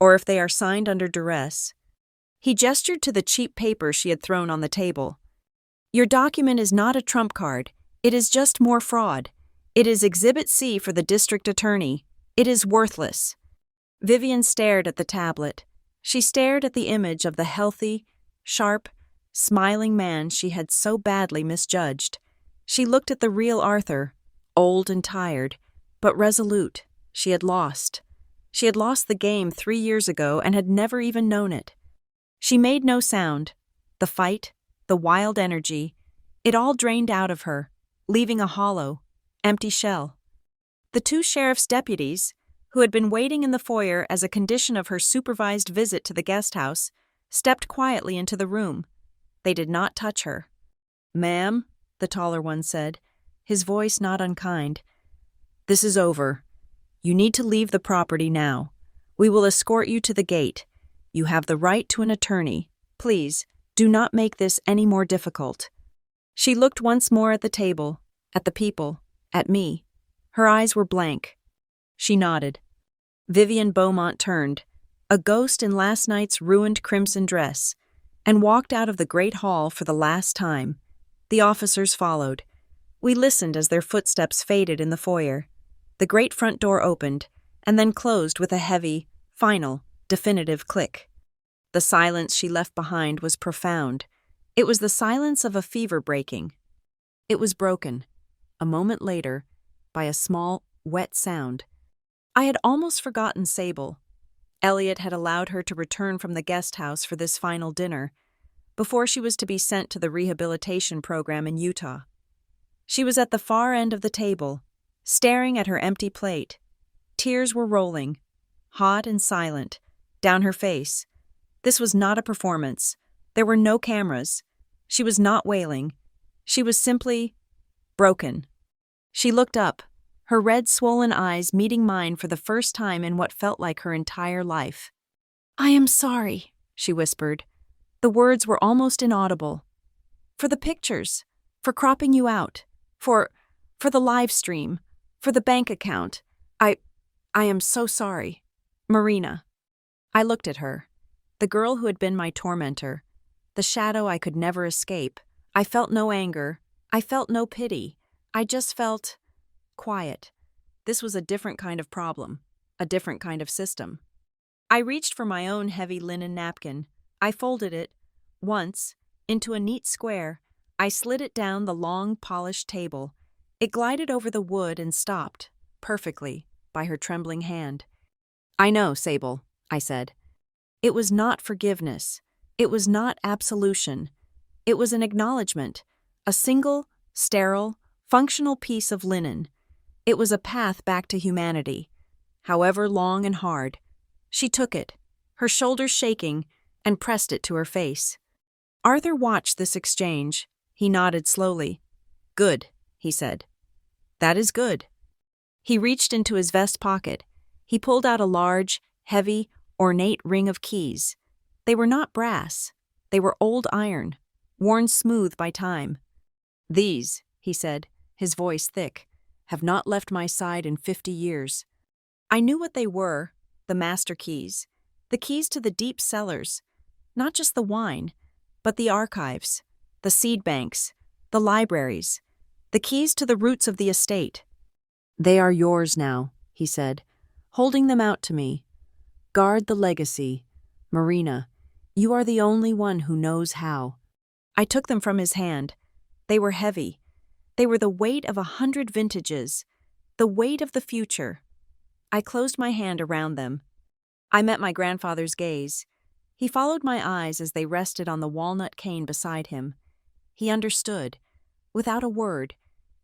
S1: or if they are signed under duress. He gestured to the cheap paper she had thrown on the table. Your document is not a trump card. It is just more fraud. It is Exhibit C for the district attorney. It is worthless. Vivian stared at the tablet. She stared at the image of the healthy, sharp, smiling man she had so badly misjudged. She looked at the real Arthur, old and tired, but resolute. She had lost. She had lost the game 3 years ago and had never even known it. She made no sound. The fight, the wild energy, it all drained out of her, leaving a hollow, empty shell. The 2 sheriff's deputies, who had been waiting in the foyer as a condition of her supervised visit to the guest house, stepped quietly into the room. They did not touch her. Ma'am, the taller one said, his voice not unkind, this is over. You need to leave the property now. We will escort you to the gate. You have the right to an attorney. Please, do not make this any more difficult. She looked once more at the table, at the people, at me. Her eyes were blank. She nodded. Vivian Beaumont turned, a ghost in last night's ruined crimson dress, and walked out of the great hall for the last time. The officers followed. We listened as their footsteps faded in the foyer. The great front door opened, and then closed with a heavy, final, definitive click. The silence she left behind was profound. It was the silence of a fever breaking. It was broken, a moment later, by a small, wet sound. I had almost forgotten Sable. Elliot had allowed her to return from the guest house for this final dinner, before she was to be sent to the rehabilitation program in Utah. She was at the far end of the table, staring at her empty plate. Tears were rolling, hot and silent, down her face. This was not a performance. There were no cameras. She was not wailing. She was simply broken. She looked up, her red, swollen eyes meeting mine for the first time in what felt like her entire life. I am sorry, she whispered. The words were almost inaudible. For the pictures, for cropping you out, for the live stream, for the bank account. I am so sorry. Marina. I looked at her, the girl who had been my tormentor, the shadow I could never escape. I felt no anger. I felt no pity. I just felt quiet. This was a different kind of problem, a different kind of system. I reached for my own heavy linen napkin. I folded it, once, into a neat square. I slid it down the long, polished table. It glided over the wood and stopped, perfectly, by her trembling hand. "I know, Sable," I said. It was not forgiveness. It was not absolution. It was an acknowledgement, a single, sterile, functional piece of linen. It was a path back to humanity, however long and hard. She took it, her shoulders shaking, and pressed it to her face. Arthur watched this exchange. He nodded slowly. "Good," he said. "That is good." He reached into his vest pocket. He pulled out a large, heavy, ornate ring of keys. They were not brass. They were old iron, worn smooth by time. "These," he said, his voice thick, "have not left my side in 50 years. I knew what they were, the master keys, the keys to the deep cellars, not just the wine, but the archives, the seed banks, the libraries, the keys to the roots of the estate. "They are yours now," he said, holding them out to me. "Guard the legacy. Marina, you are the only one who knows how." I took them from his hand. They were heavy. They were the weight of 100 vintages, the weight of the future. I closed my hand around them. I met my grandfather's gaze. He followed my eyes as they rested on the walnut cane beside him. He understood. Without a word,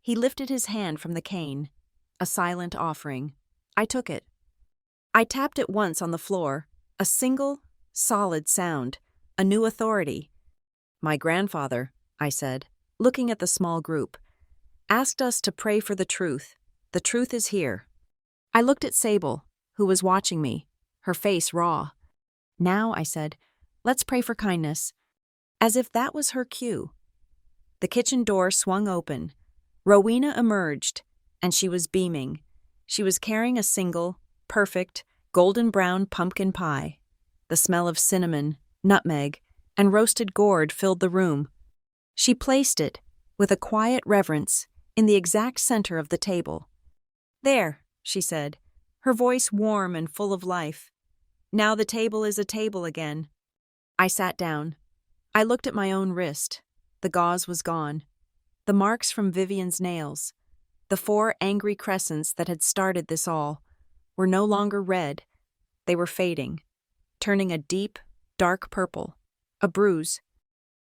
S1: he lifted his hand from the cane, a silent offering. I took it. I tapped it once on the floor, a single, solid sound, a new authority. "My grandfather," I said, looking at the small group, "asked us to pray for the truth. The truth is here." I looked at Sable, who was watching me, her face raw. "Now," I said, "let's pray for kindness." As if that was her cue. The kitchen door swung open. Rowena emerged, and she was beaming. She was carrying a single, perfect, golden brown pumpkin pie. The smell of cinnamon, nutmeg, and roasted gourd filled the room. She placed it, with a quiet reverence, in the exact center of the table. "There," she said, her voice warm and full of life. "Now the table is a table again." I sat down. I looked at my own wrist. The gauze was gone. The marks from Vivian's nails, the 4 angry crescents that had started this all, were no longer red. They were fading, turning a deep, dark purple. A bruise.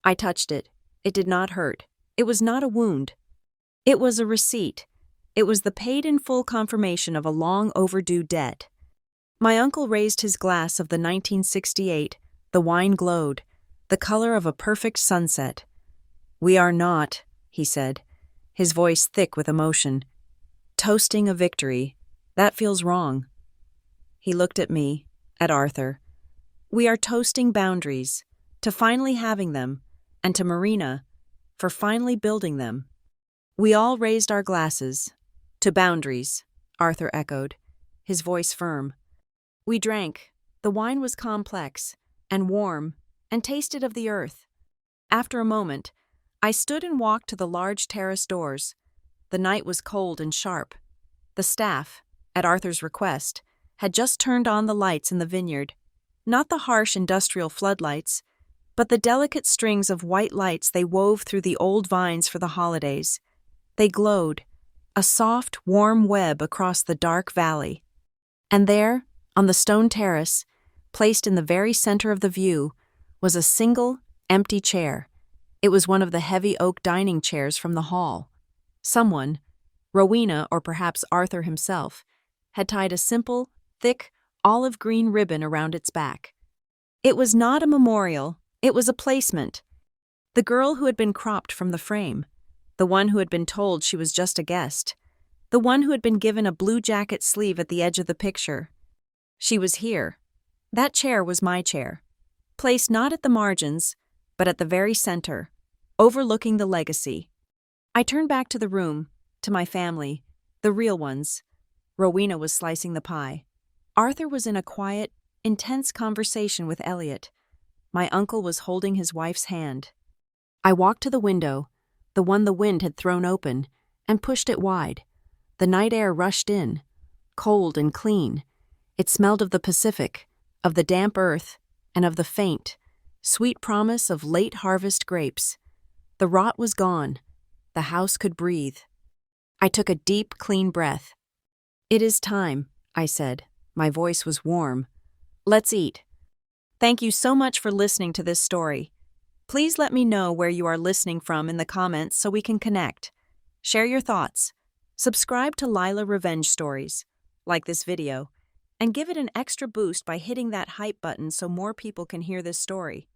S1: I touched it. It did not hurt. It was not a wound. It was a receipt. It was the paid-in-full confirmation of a long-overdue debt. My uncle raised his glass of the 1968. The wine glowed, the color of a perfect sunset. "We are not," he said, his voice thick with emotion, "toasting a victory. That feels wrong." He looked at me, at Arthur. "We are toasting boundaries, to finally having them, and to Marina, for finally building them." We all raised our glasses. "To boundaries," Arthur echoed, his voice firm. We drank. The wine was complex, and warm, and tasted of the earth. After a moment, I stood and walked to the large terrace doors. The night was cold and sharp. The staff, at Arthur's request, had just turned on the lights in the vineyard. Not the harsh industrial floodlights, but the delicate strings of white lights they wove through the old vines for the holidays. They glowed, a soft, warm web across the dark valley. And there, on the stone terrace, placed in the very center of the view, was a single, empty chair. It was one of the heavy oak dining chairs from the hall. Someone, Rowena or perhaps Arthur himself, had tied a simple, thick, olive-green ribbon around its back. It was not a memorial, it was a placement. The girl who had been cropped from the frame, the one who had been told she was just a guest, the one who had been given a blue jacket sleeve at the edge of the picture. She was here. That chair was my chair, placed not at the margins, but at the very center, overlooking the legacy. I turned back to the room, to my family, the real ones. Rowena was slicing the pie. Arthur was in a quiet, intense conversation with Elliot. My uncle was holding his wife's hand. I walked to the window, the one the wind had thrown open, and pushed it wide. The night air rushed in, cold and clean. It smelled of the Pacific, of the damp earth, and of the faint, sweet promise of late harvest grapes. The rot was gone. The house could breathe. I took a deep, clean breath. "It is time," I said. My voice was warm. "Let's eat." Thank you so much for listening to this story. Please let me know where you are listening from in the comments so we can connect. Share your thoughts. Subscribe to Lila Revenge Stories, like this video, and give it an extra boost by hitting that hype button so more people can hear this story.